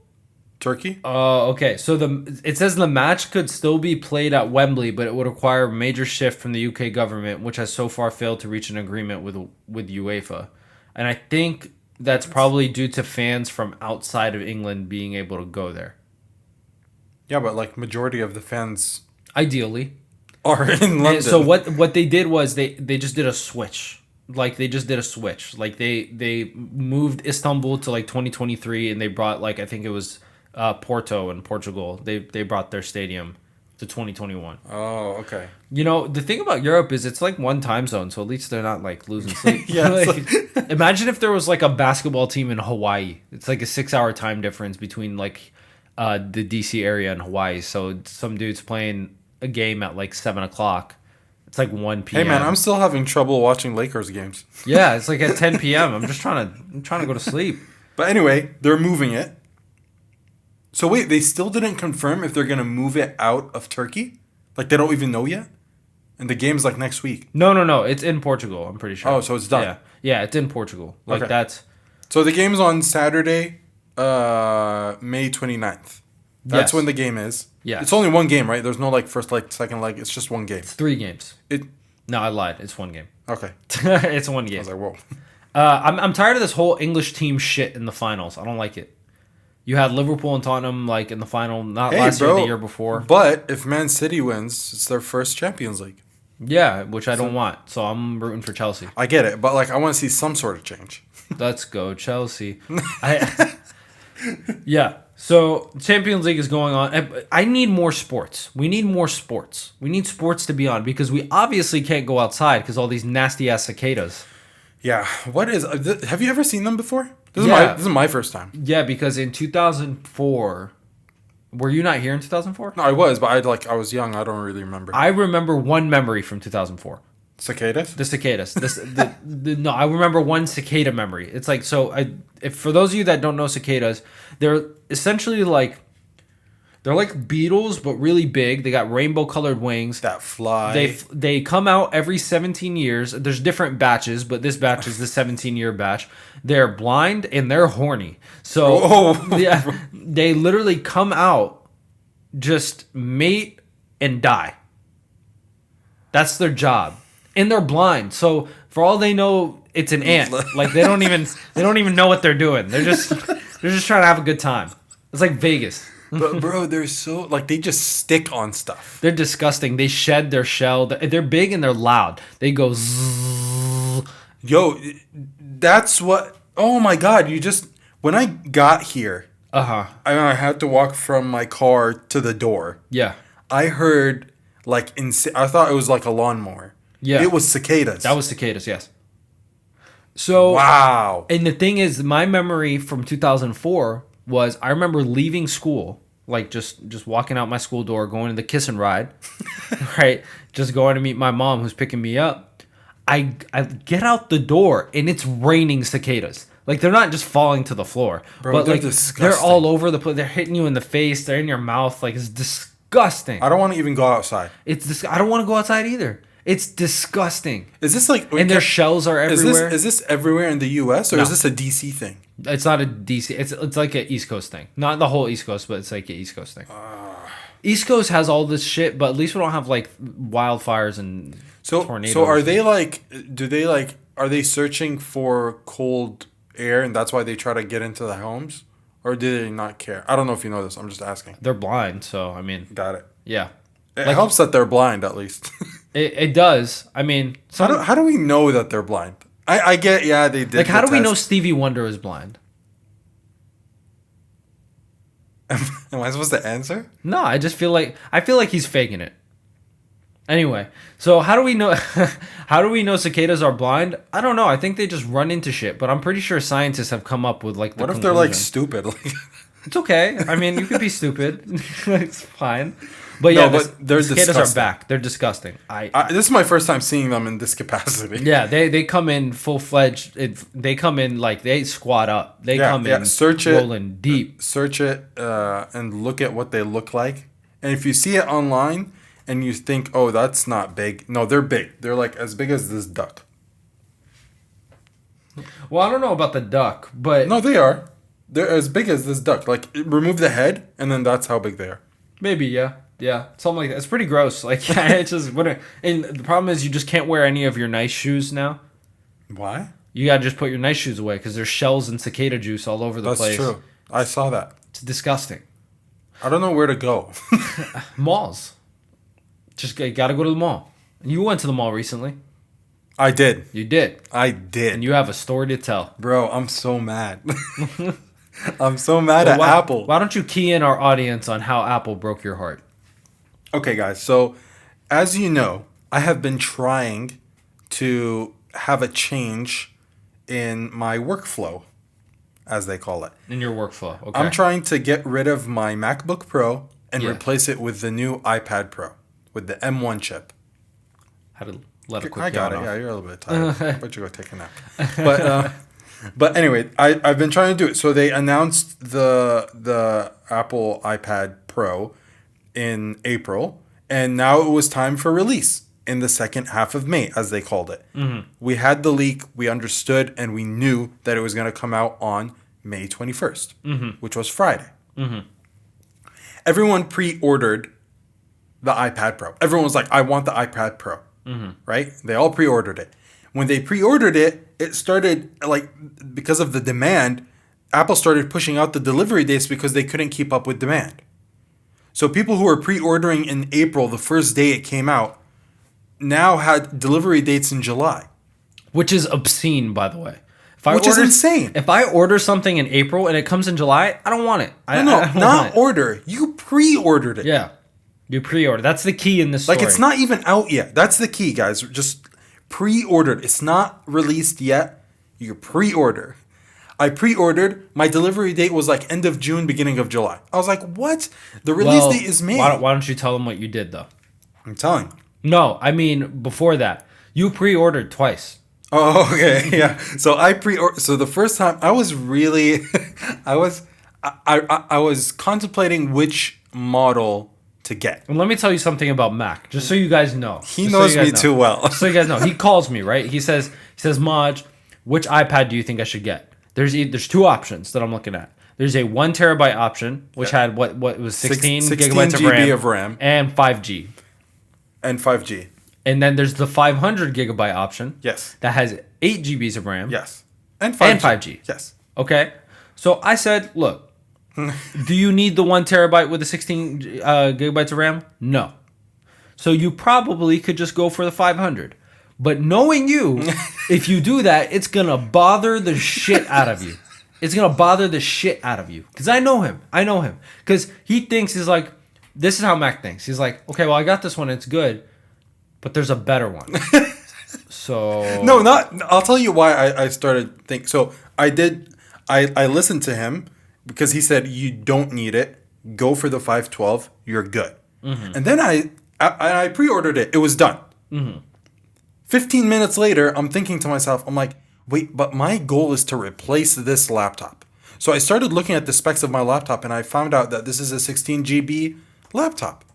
Turkey? okay. So it says the match could still be played at Wembley, but it would require a major shift from the UK government, which has so far failed to reach an agreement with UEFA. And I think that's probably due to fans from outside of England being able to go there. Yeah, but like majority of the fans Ideally. are in London. And so what they did was they just did a switch. Like they just did a switch. Like they moved Istanbul to like 2023, and they brought like I think it was Porto in Portugal. They brought their stadium to 2021. Oh, okay. The thing about Europe is it's like one time zone, so at least they're not like losing sleep. Yeah, Like, imagine if there was like a basketball team in Hawaii. It's like a 6-hour time difference between like the DC area and Hawaii. So some dude's playing a game at like 7:00. It's like 1 p.m. Hey man, I'm still having trouble watching Lakers games. Yeah, it's like at 10 p.m. I'm trying to go to sleep. But anyway, they're moving it. So wait, they still didn't confirm if they're gonna move it out of Turkey? Like they don't even know yet? And the game's like next week. No. It's in Portugal. I'm pretty sure. Oh, so it's done. Yeah, it's in Portugal. Like Okay. that's. So the game's on Saturday, May 29th. That's Yes. when the game is. Yeah. It's only one game, right? There's no like first leg, second leg. It's just one game. It's 3 games. It No, I lied. It's 1 game. okay. It's 1 I game. was like, whoa. I'm tired of this whole English team shit in the finals. I don't like it. You had Liverpool and Tottenham like in the final, not last year, the year before. But if Man City wins, it's their first Champions League. Yeah, which I don't want. So I'm rooting for Chelsea. I get it, but like I want to see some sort of change. Let's go Chelsea. Yeah. So Champions League is going on. I need more sports. We need more sports. We need sports to be on because we obviously can't go outside because all these nasty ass cicadas. Yeah. What is? Have you ever seen them before? Yeah. This is my first time. Yeah, because in 2004, were you not here in 2004? No, I was, but I was young. I don't really remember. I remember one memory from 2004. Cicadas? The cicadas. No, I remember one cicada memory. It's like, if for those of you that don't know cicadas, they're essentially like, they're like beetles, but really big. They got rainbow colored wings. That fly. They come out every 17 years. There's different batches, but this batch is the 17-year batch. They're blind and they're horny. So yeah, they literally come out, just mate and die. That's their job. And they're blind. So for all they know, it's an ant. Like they don't even know what they're doing. They're just trying to have a good time. It's like Vegas. But bro, they're so like they just stick on stuff. They're disgusting. They shed their shell. They're big and they're loud. They go zzz. Yo, that's what. Oh my god! When I got here, I had to walk from my car to the door. Yeah. I heard like I thought it was like a lawnmower. Yeah. It was cicadas. That was cicadas. Yes. So wow. And the thing is, my memory from 2004 was I remember leaving school. Like just walking out my school door, going to the kiss and ride, right? Just going to meet my mom who's picking me up. I get out the door and it's raining cicadas. Like they're not just falling to the floor, bro, but they're like disgusting. They're all over the place. They're hitting you in the face. They're in your mouth. Like it's disgusting. I don't want to even go outside. I don't want to go outside either. It's disgusting. Is this like? And their shells are everywhere. Is this everywhere in the U.S. or No. is this a DC thing? It's not a DC. It's like an East Coast thing. Not the whole East Coast, but it's like an East Coast thing. East Coast has all this shit, but at least we don't have like wildfires and tornadoes. So are they like? Are they searching for cold air and that's why they try to get into the homes, or do they not care? I don't know if you know this. I'm just asking. They're blind, so I mean. Got it. Yeah. It helps that they're blind at least. It does. I mean, how do we know that they're blind? I get, they did. Like, how do we know Stevie Wonder is blind? Am I supposed to answer? No, I feel like he's faking it. Anyway, so how do we know? How do we know cicadas are blind? I don't know. I think they just run into shit, but I'm pretty sure scientists have come up with like. What if they're like stupid? It's okay. I mean, you could be stupid. It's fine. But yeah, they're cicadas disgusting. are back. They're disgusting. This is my first time seeing them in this capacity. Yeah, they come in full fledged. They come in like they squat up. They come in rolling deep. Search it and look at what they look like. And if you see it online and you think, oh, that's not big. No, they're big. They're like as big as this duck. Well, I don't know about the duck, but no, they are. They're as big as this duck. Like remove the head, and then that's how big they are. Maybe, yeah. Yeah, something like that. It's pretty gross. Like, it's just and the problem is you just can't wear any of your nice shoes now. Why? You gotta just put your nice shoes away because there's shells and cicada juice all over the place. That's true. I saw that. It's disgusting. I don't know where to go. Malls. Just gotta go to the mall. You went to the mall recently. I did. You did. I did. And you have a story to tell. Bro, I'm so mad. I'm so mad at Apple. Why don't you key in our audience on how Apple broke your heart? Okay, guys. So, as you know, I have been trying to have a change in my workflow, as they call it. In your workflow, okay. I'm trying to get rid of my MacBook Pro and replace it with the new iPad Pro with the M1 chip. Had to let a quick I got it. off. Yeah, you're a little bit tired. But you go take a nap. But anyway, I've been trying to do it. So they announced the Apple iPad Pro in April, and now it was time for release in the second half of May, as they called it. Mm-hmm. We had the leak, we understood, and we knew that it was going to come out on May 21st, which was Friday. Mm-hmm. Everyone pre-ordered the iPad Pro. Everyone was like, I want the iPad Pro, right? They all pre-ordered it. When they pre-ordered it, it started, like, because of the demand, Apple started pushing out the delivery dates because they couldn't keep up with demand. So people who were pre-ordering in April, the first day it came out, now had delivery dates in July. Which is obscene, by the way. Which is insane. If I order something in April and it comes in July, I don't want it. No, not order. You pre-ordered it. Yeah. You pre-order. That's the key in this story. Like, it's not even out yet. That's the key, guys. Just pre-ordered. It's not released yet. You pre-order. I pre-ordered. My delivery date was like end of June, beginning of July. I was like, what? The release date is May. Why don't you tell them what you did, though? I'm telling you. No, I mean, before that. You pre-ordered twice. Oh, okay, yeah. So So the first time I was really, I was, I was contemplating which model to get. And let me tell you something about Mac, just so you guys know. He knows me too well. So you guys know. He calls me, right? He says, Maj, which iPad do you think I should get? There's two options that I'm looking at. There's a 1 terabyte option, which had what was 16 gigabytes GB of RAM and 5G. And 5G. And then there's the 500 gigabyte option. Yes. That has 8 GBs of RAM. Yes. And 5G. And 5G. Yes. Okay. So I said, look, do you need the 1 terabyte with the 16 gigabytes of RAM? No. So you probably could just go for the 500. But knowing you, if you do that, it's going to bother the shit out of you. It's going to bother the shit out of you. Because I know him. Because he thinks, he's like, this is how Mac thinks. He's like, okay, well, I got this one. It's good. But there's a better one. So... No, not... I'll tell you why I started thinking... So I listened to him because he said, you don't need it. Go for the 512. You're good. Mm-hmm. And then I pre-ordered it. It was done. Mm-hmm. 15 minutes later, I'm thinking to myself, I'm like, wait, but my goal is to replace this laptop. So I started looking at the specs of my laptop, and I found out that this is a 16 GB laptop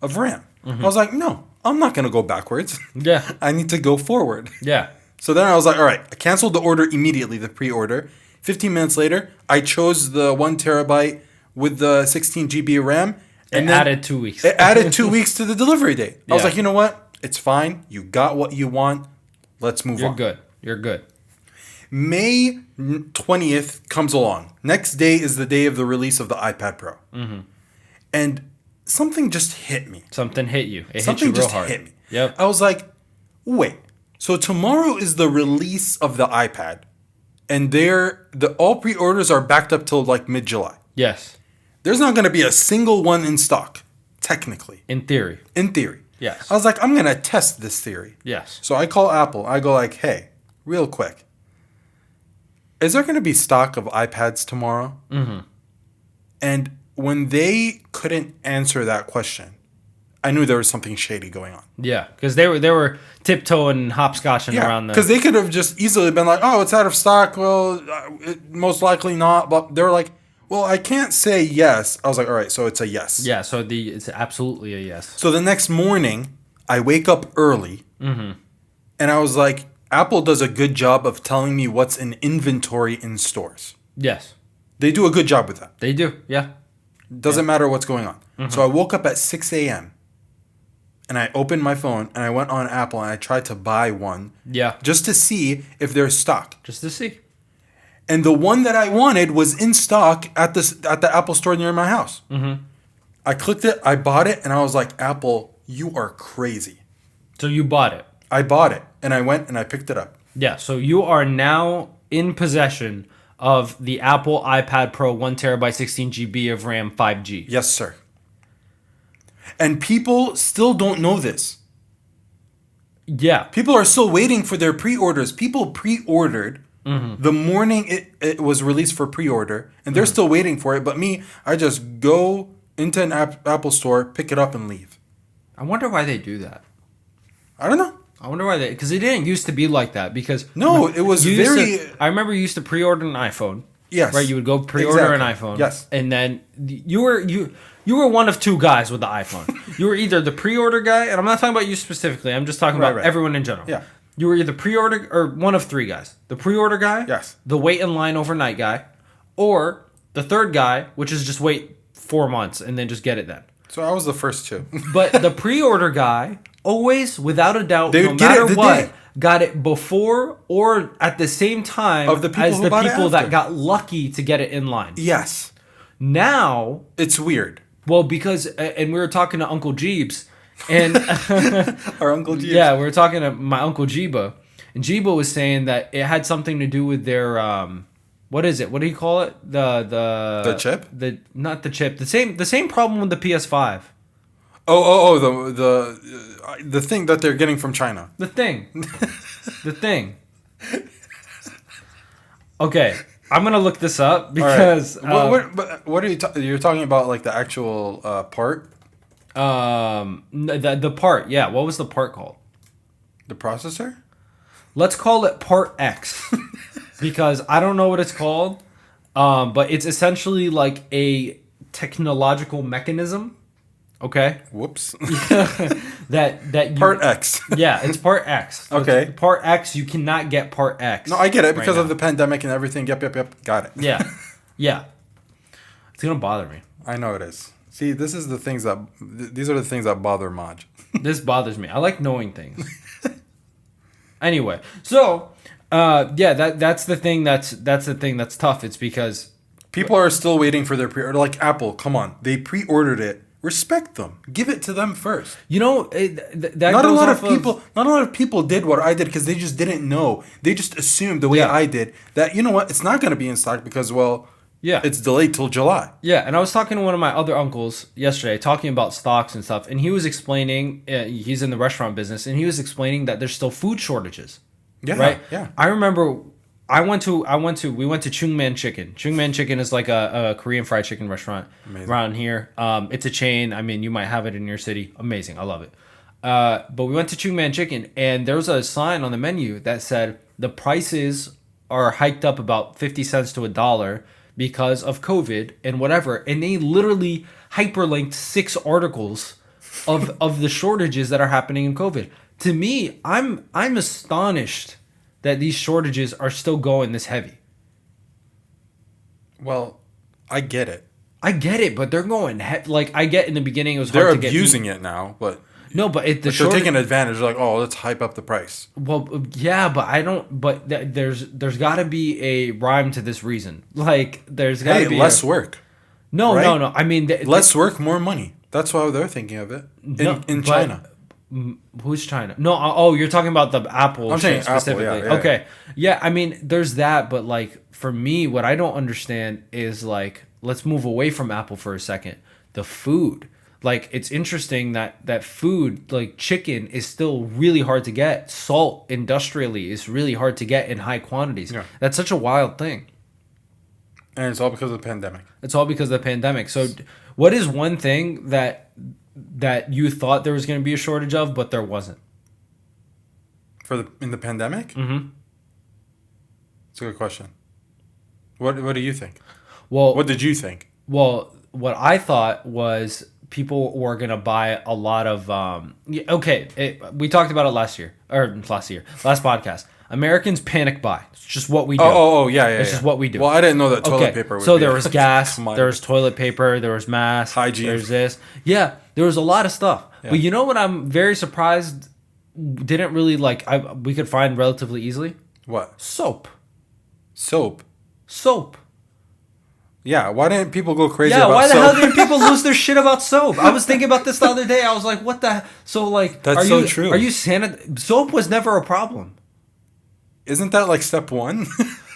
of RAM. I was like, no, I'm not going to go backwards. Yeah. I need to go forward. Yeah. So then I was like, all right, I canceled the order immediately, the pre-order. 15 minutes later, I chose the 1 terabyte with the 16 GB RAM. And added 2 weeks. It added 2 weeks to the delivery date. I was Yeah. like, you know what? It's fine. You got what you want. Let's move on. You're good. May 20th comes along. Next day is the day of the release of the iPad Pro. Mm-hmm. And something just hit me. Something hit you. Something hit you real just hard. hit me. Yep. I was like, wait. So tomorrow is the release of the iPad. And all pre-orders are backed up till like mid-July. Yes. There's not going to be a single one in stock, technically. In theory. Yes. I was like, I'm going to test this theory. Yes. So I call Apple. I go like, hey, real quick. Is there going to be stock of iPads tomorrow? Mm-hmm. And when they couldn't answer that question, I knew there was something shady going on. Yeah, because they were tiptoeing and hopscotching around the... Because they could have just easily been like, oh, it's out of stock. Well, most likely not. But they were like, well, I can't say yes. I was like, all right, so it's a yes. Yeah, so it's absolutely a yes. So the next morning, I wake up early, and I was like, Apple does a good job of telling me what's in inventory in stores. Yes. They do a good job with that. They do, yeah. Doesn't matter what's going on. So I woke up at 6 a.m., and I opened my phone, and I went on Apple, and I tried to buy one. Yeah. Just to see if there's stock. Just to see. And the one that I wanted was in stock at the Apple store near my house. Mm-hmm. I clicked it, I bought it, and I was like, Apple, you are crazy. So you bought it. I bought it, and I went and I picked it up. Yeah, so you are now in possession of the Apple iPad Pro 1 terabyte 16 GB of RAM 5G. Yes, sir. And people still don't know this. Yeah. People are still waiting for their pre-orders. People pre-ordered the morning it was released for pre-order, and they're still waiting for it. But me, I just go into an Apple store, pick it up, and leave. I wonder why they do that. I don't know. I wonder why because it didn't used to be like that. Because no, it was very. I remember you used to pre-order an iPhone. Yes. Right, you would go pre-order an iPhone. Yes. And then you were one of two guys with the iPhone. You were either the pre-order guy, and I'm not talking about you specifically. I'm just talking about everyone in general. Yeah. You were either pre-order or one of three guys. The pre-order guy, yes. The wait in line overnight guy, or the third guy, which is just wait 4 months and then just get it then. So I was the first two. But the pre-order guy always, without a doubt, no matter what, got it before or at the same time of the people that got lucky to get it in line. Yes. Now it's weird. Well, because and we were talking to Uncle Jeebs, and our Uncle Jeebs. Yeah, we were talking to my Uncle Jeeba, and Jeeba was saying that it had something to do with their what is it? What do you call it? The chip? Not the chip. The same problem with the PS5. The thing that they're getting from China. The thing. Okay, I'm gonna look this up because what are you're talking about? Like the actual part? The part. Yeah. What was the part called? The processor? Let's call it Part X because I don't know what it's called, but it's essentially like a technological mechanism. Okay. Whoops. that you, Part X. Yeah, it's Part X. So Okay. it's Part X, you cannot get Part X. No, I get it because right of the pandemic and everything. Yep. Got it. Yeah, yeah. It's gonna bother me. I know it is. See, these are the things that bother Maj. This bothers me. I like knowing things. Anyway, so yeah, that's the thing. That's the thing that's tough. It's because People are still waiting for their pre-order. Like Apple, come on, they pre-ordered it. Respect them. Give it to them first. you know that Not a goes lot off of people. Not a lot of people did what I did because they just didn't know. They just assumed the way Yeah. I did that you know what, it's not going to be in stock because Yeah. it's delayed till July. Yeah, and I was talking to one of my other uncles yesterday, talking about stocks and stuff, and he was explaining. He's in the restaurant business, and he was explaining that there's still food shortages. Yeah, Right. yeah. I remember. We went to Chung Man Chicken. Chung Man Chicken is like a Korean fried chicken restaurant around here. It's a chain. I mean, you might have it in your city. Amazing. I love it. But we went to Chung Man Chicken, and there was a sign on the menu that said the prices are hiked up about 50 cents to $1 because of COVID and whatever. And they literally hyperlinked 6 articles of the shortages that are happening in COVID. To me, I'm astonished that these shortages are still going this heavy. Well, I get it. I get it, but they're going like I get in the beginning it was They're hard to get abusing it now, but No, but they're taking advantage. They're like, oh, let's hype up the price. Well, yeah, but I don't. But there's got to be a rhyme to this reason. Like there's got to be less work. No, right? no. I mean, less work, more money. That's how they're thinking of it in China. Who's China? No, oh, you're talking about the Apple I'm saying shit Apple, specifically. yeah. Okay. Yeah, I mean, there's that, but like for me, what I don't understand is like let's move away from Apple for a second. The food. Like it's interesting that food like chicken is still really hard to get. Salt industrially is really hard to get in high quantities. Yeah. That's such a wild thing. And it's all because of the pandemic. It's all because of the pandemic. So what is one thing that you thought there was going to be a shortage of, but there wasn't? In the pandemic? Mm-hmm. It's a good question. What do you think? Well, What did you think? Well, what I thought was people were going to buy a lot of we talked about it last podcast. Americans panic buy. It's just what we do. Yeah. It's just what we do. Well, I didn't know that toilet paper would So be there was gas, commodity. there was toilet paper, there was masks, Hygiene. there's this. Yeah, there was a lot of stuff. Yeah. But you know what I'm very surprised didn't really we could find relatively easily? What? Soap. Soap. Yeah, why didn't people go crazy Yeah, about why the soap? hell did people lose their shit about soap? I was thinking about this the other day. I was like, what the... So, like... That's are so you, true. Are you soap was never a problem. Isn't that like step one?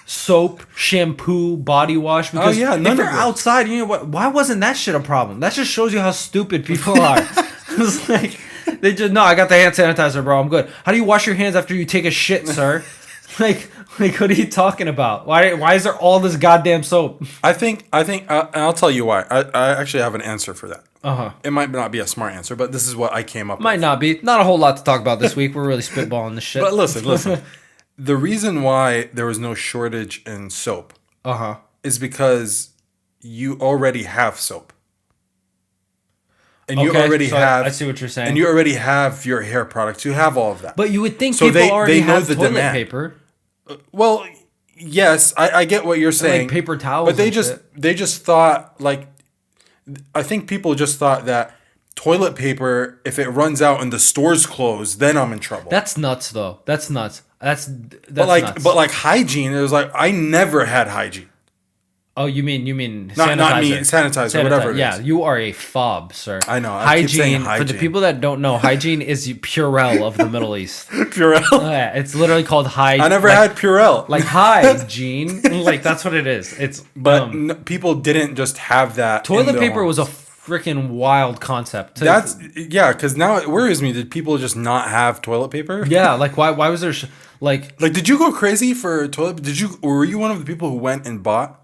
Soap, shampoo, body wash. Because yeah, none if you're of it. outside, you know what? Why wasn't that shit a problem? That just shows you how stupid people are. It's like... They just... No, I got the hand sanitizer, bro. I'm good. How do you wash your hands after you take a shit, sir? Like, what are you talking about? Why is there all this goddamn soap? I think, and I'll tell you why. I actually have an answer for that. Uh-huh. It might not be a smart answer, but this is what I came up with. Might not be. Not a whole lot to talk about this week. We're really spitballing this shit. But listen. The reason why there was no shortage in soap Uh-huh. is because you already have soap. And you Okay, already so have... I see what you're saying. And you already have your hair products. You have all of that. But you would think So people already they know have the toilet demand. paper. Well, yes, I get what you're saying. Like paper towels. But they and just shit. they just thought like I think people just thought that toilet paper, if it runs out and the stores close, then I'm in trouble. That's nuts, though. That's nuts. That's nuts. But like hygiene, it was like I never had hygiene. Oh, you mean Not me, sanitizer. sanitizer, whatever it Yeah, is. you are a fob, sir. I know, I keep saying For the hygiene. people that don't know, hygiene is Purell of the Middle East. Purell. Yeah, it's literally called hygiene. I never had Purell. like hygiene. Like that's what it is. It's People didn't just have that. toilet in their paper was a homes. freaking wild concept. Because now it worries me. Did people just not have toilet paper? Yeah, like why was there like Like, did you go crazy for toilet? Were you one of the people who went and bought?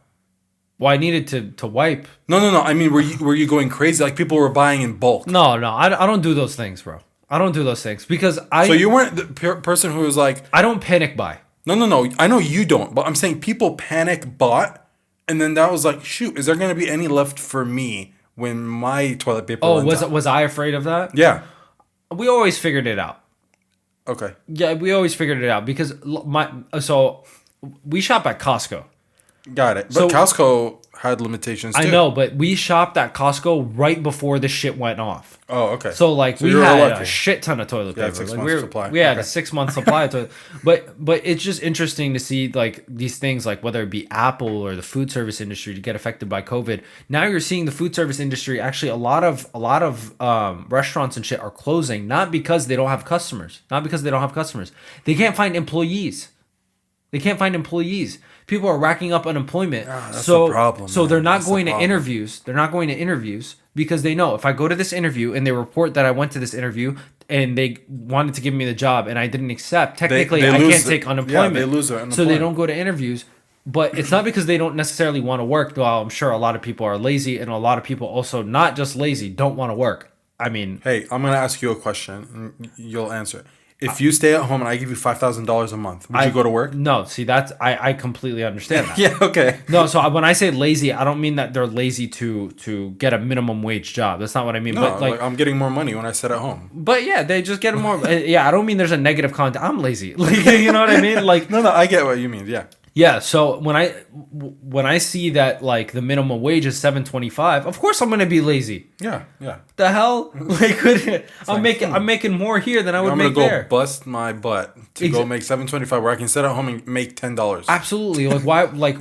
well, I needed to wipe. No. I mean, were you going crazy? Like people were buying in bulk. No, I don't do those things, bro. I don't do those things because So you weren't the person who was like, I don't panic buy. no. I know you don't, but I'm saying people panic bought, and then that was like, shoot, is there going to be any left for me when my toilet paper? Oh, runs out? was I afraid of that? Yeah. We always figured it out. Okay. Yeah, we always figured it out because we shop at Costco. Got it. But So- Costco had limitations too. I know, but we shopped at Costco right before the shit went off. Oh, okay. So like So we you were had lucky. a shit ton of toilet Yeah, paper. 6 Like months supply. we had Okay. a 6 month supply of toilet. But it's just interesting to see like these things, like whether it be Apple or the food service industry to get affected by COVID. Now you're seeing the food service industry, actually a lot of restaurants and shit are closing, not because they don't have customers. They can't find employees. People are racking up unemployment. that's so the problem, so man. they're not That's the going to problem. interviews. They're not going to interviews because they know if I go to this interview and they report that I went to this interview and they wanted to give me the job and I didn't accept, technically they I lose can't take unemployment. yeah, they lose their So they unemployment. don't go to interviews. But it's not because they don't necessarily want to work. Though I'm sure a lot of people are lazy, and a lot of people also not just lazy, don't want to work. I mean, Hey, I'm going to ask you a question, and you'll answer it. If you stay at home and I give you $5,000 a month, would you go to work? No, see I completely understand that. Yeah, okay. No, so when I say lazy, I don't mean that they're lazy to get a minimum wage job. That's not what I mean. No, But like, I'm getting more money when I sit at home. but yeah, they just get more. Yeah, I don't mean there's a negative content. I'm lazy. Like, you know what I mean? Like, No, I get what you mean. Yeah. yeah. So when I see that like the minimum wage is $7.25, of course I'm gonna be lazy. Yeah, yeah. The hell? Like, I'm making more here than I would I'm gonna make go there. bust my butt to go make $7.25 where I can sit at home and make $10. Absolutely. Like, why? Like,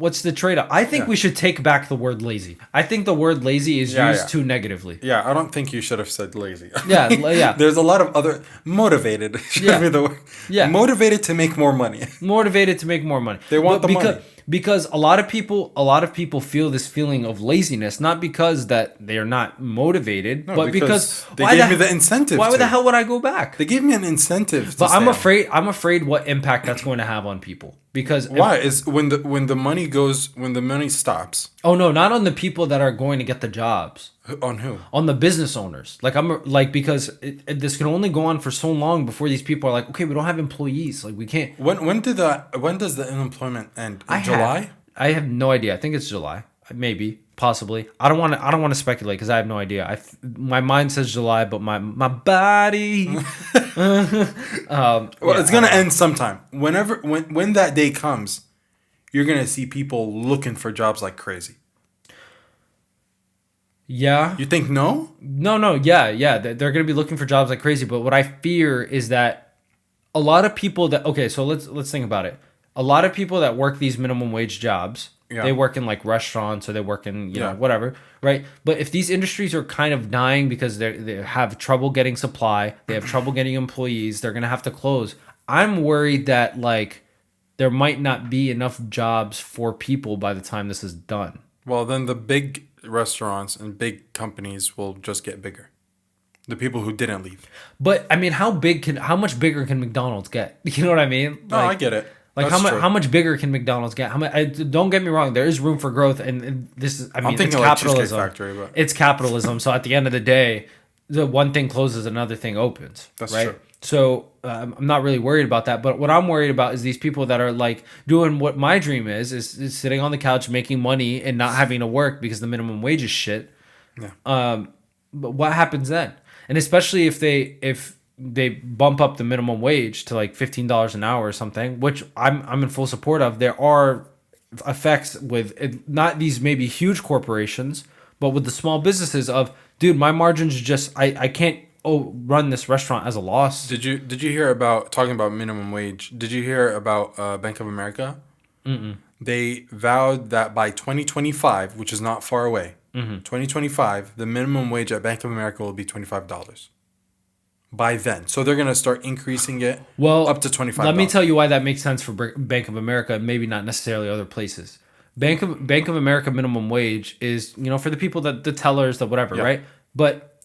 what's the trade-off? I think we should take back the word lazy. I think the word lazy is used too negatively. Yeah, I don't think you should have said lazy. Yeah, yeah. There's a lot of other motivated. Should Yeah. be the word. Yeah. Motivated to make more money. Motivated to make more money. They want the because, money. because a lot of people feel this feeling of laziness, not because that they're not motivated, but because they gave me the incentive. Why to. the hell would I go back? They gave me an incentive. But to I'm stay. afraid what impact that's going to have on people. Because Why is when the money stops oh no, not on the people that are going to get the jobs. on who? On the business owners, because this can only go on for so long before these people are like, okay, we don't have employees, like we can't. When does the unemployment end? In July? I have no idea. I think it's July, maybe, possibly. I don't want to speculate because I have no idea. My mind says July, but my body. It's gonna end sometime. When that day comes, you're gonna see people looking for jobs like crazy. Yeah. You think no? No. Yeah. They're going to be looking for jobs like crazy. But what I fear is that a lot of people that, okay, so let's think about it. A lot of people that work these minimum wage jobs, they work in like restaurants or they work in, you know, whatever, right? But if these industries are kind of dying because they have trouble getting supply, they have trouble getting employees, they're going to have to close. I'm worried that like there might not be enough jobs for people by the time this is done. Well, then the big restaurants and big companies will just get bigger. The people who didn't leave. But I mean, how much bigger can McDonald's get? You know what I mean? No, I get it. Like That's how much bigger can McDonald's get? Don't get me wrong, there is room for growth, and this is. I mean, I'm thinking it's like Cheesecake capitalism. Factory, but It's capitalism. So at the end of the day, the one thing closes, another thing opens. That's right? true. So I'm not really worried about that. But what I'm worried about is these people that are like doing what my dream is sitting on the couch making money and not having to work because the minimum wage is shit. Yeah. But what happens then? And especially if they bump up the minimum wage to like $15 an hour or something, which I'm in full support of. There are effects with it, not these maybe huge corporations, but with the small businesses of, dude, my margins just I can't run this restaurant as a loss. Did you hear about talking about minimum wage? Did you hear about Bank of America? Mm-mm. They vowed that by 2025, which is not far away, 2025, the minimum wage at Bank of America will be $25. By then, so they're gonna start increasing it up to $25. Let me tell you why that makes sense for Bank of America, and maybe not necessarily other places. Bank of America minimum wage is, you know, for the people that the tellers, the whatever, right? But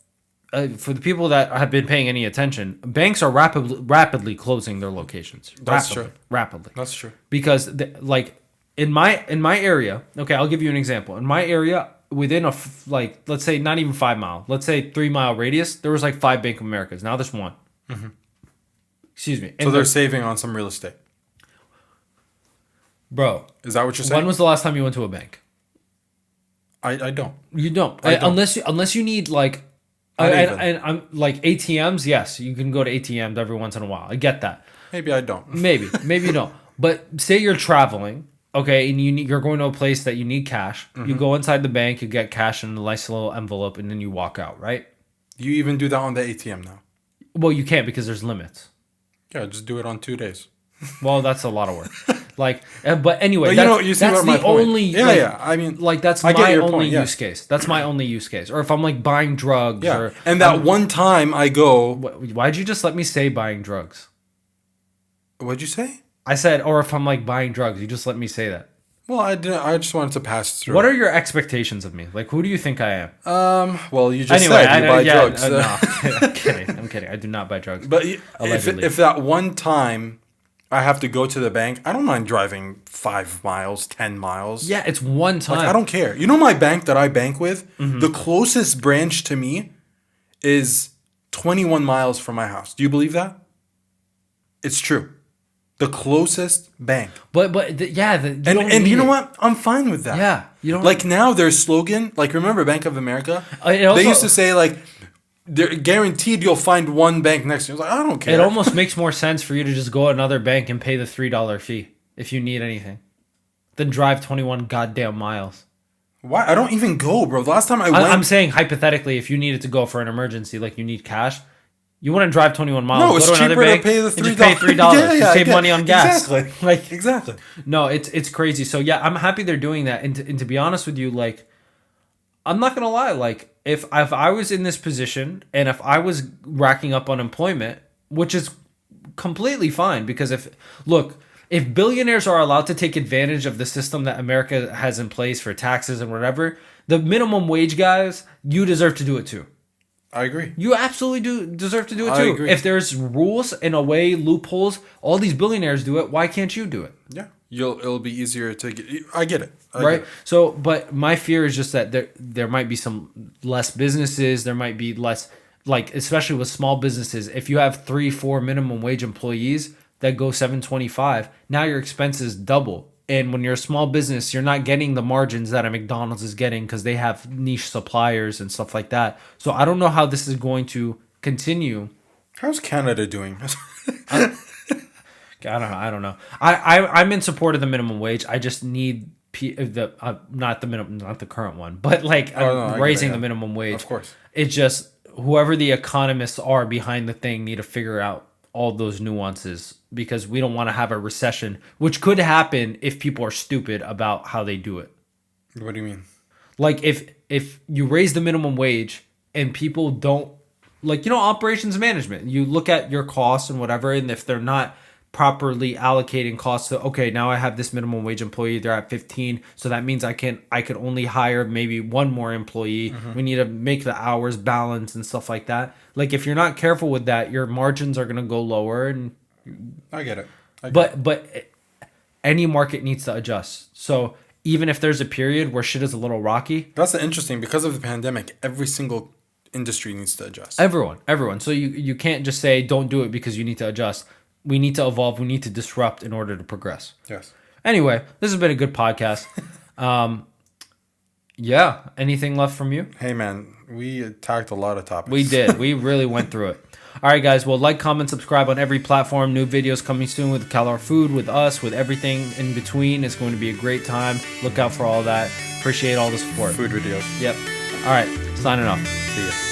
for the people that have been paying any attention, banks are rapidly closing their locations. That's true. Rapidly. That's true. Because like in my area, okay, I'll give you an example. In my area, within like, let's say not even 5 mile, let's say 3 mile radius, there was like 5 Bank of Americas. Now there's one. Excuse me. So they're saving on some real estate. Bro, is that what you're saying? When was the last time you went to a bank? I don't. You don't. Unless you need like, and I'm like ATMs. Yes, you can go to ATMs every once in a while. I get that. Maybe I don't. Maybe you don't. But say you're traveling, okay, and you're going to a place that you need cash. You go inside the bank, you get cash in a nice little envelope, and then you walk out, right? You even do that on the ATM now. Well, you can't because there's limits. Yeah, just do it on 2 days. Well, that's a lot of work. Like, but anyway, but that's the only. Yeah, like, yeah. I mean, like that's my only use case. That's my only use case. Or if I'm like buying drugs. Yeah. Or and that one time I go. Why'd you just let me say buying drugs? What'd you say? I said, or if I'm like buying drugs, you just let me say that. Well, I didn't. I just wanted to pass through. What are your expectations of me? Like, who do you think I am? Well, you just said you buy drugs. No, I'm kidding. I do not buy drugs. But if that one time I have to go to the bank, I don't mind driving 5 miles, 10 miles. Yeah, it's one time. Like, I don't care. You know my bank that I bank with? The closest branch to me is 21 miles from my house. Do you believe that? It's true. The closest bank. And you know what? I'm fine with that. Yeah. You don't like now their slogan, like remember Bank of America? They used to say like they're guaranteed you'll find one bank next to you. I was like, I don't care. It almost makes more sense for you to just go to another bank and pay the $3 fee if you need anything than drive 21 goddamn miles. Why? I don't even go, bro. The last time I went... I'm saying hypothetically, if you needed to go for an emergency, like you need cash, you wouldn't drive 21 miles. No, it's cheaper to pay the $3. Just pay $3. You save money on gas. Exactly. Exactly. No, it's crazy. So yeah, I'm happy they're doing that. And to be honest with you, like, I'm not gonna lie. Like, if I was in this position and if I was racking up unemployment, which is completely fine, because if billionaires are allowed to take advantage of the system that America has in place for taxes and whatever, the minimum wage guys, you deserve to do it too. I agree. You absolutely do deserve to do it too. I agree. If there's rules and a way, loopholes, all these billionaires do it, why can't you do it? Yeah. It'll be easier to get. I get it. Right? So, but my fear is just that there might be some less businesses. There might be less, like, especially with small businesses. If you have 3-4 minimum wage employees that go $7.25, now your expenses double. And when you're a small business, you're not getting the margins that a McDonald's is getting because they have niche suppliers and stuff like that. So I don't know how this is going to continue. How's Canada doing? I don't know. I'm in support of the minimum wage. I just need not the current one, but like raising the minimum wage. Of course. It's just whoever the economists are behind the thing need to figure out all those nuances, because we don't want to have a recession, which could happen if people are stupid about how they do it. What do you mean? Like if you raise the minimum wage and people don't, like, operations management, you look at your costs and whatever, and if they're not properly allocating costs to, okay, now I have this minimum wage employee, they're at 15, so that means I could only hire maybe one more employee. We need to make the hours balance and stuff like that. Like, if you're not careful with that, your margins are going to go lower. And I get it. But any market needs to adjust. So even if there's a period where shit is a little rocky, that's interesting, because of the pandemic, every single industry needs to adjust. Everyone. So you can't just say don't do it because you need to adjust. We need to evolve. We need to disrupt in order to progress. Yes. Anyway, this has been a good podcast. Yeah. Anything left from you? Hey, man, we attacked a lot of topics. We did. We really went through it. All right, guys. Well, like, comment, subscribe on every platform. New videos coming soon with Calar Food, with us, with everything in between. It's going to be a great time. Look out for all that. Appreciate all the support. Food videos. Yep. All right. Signing off. See ya.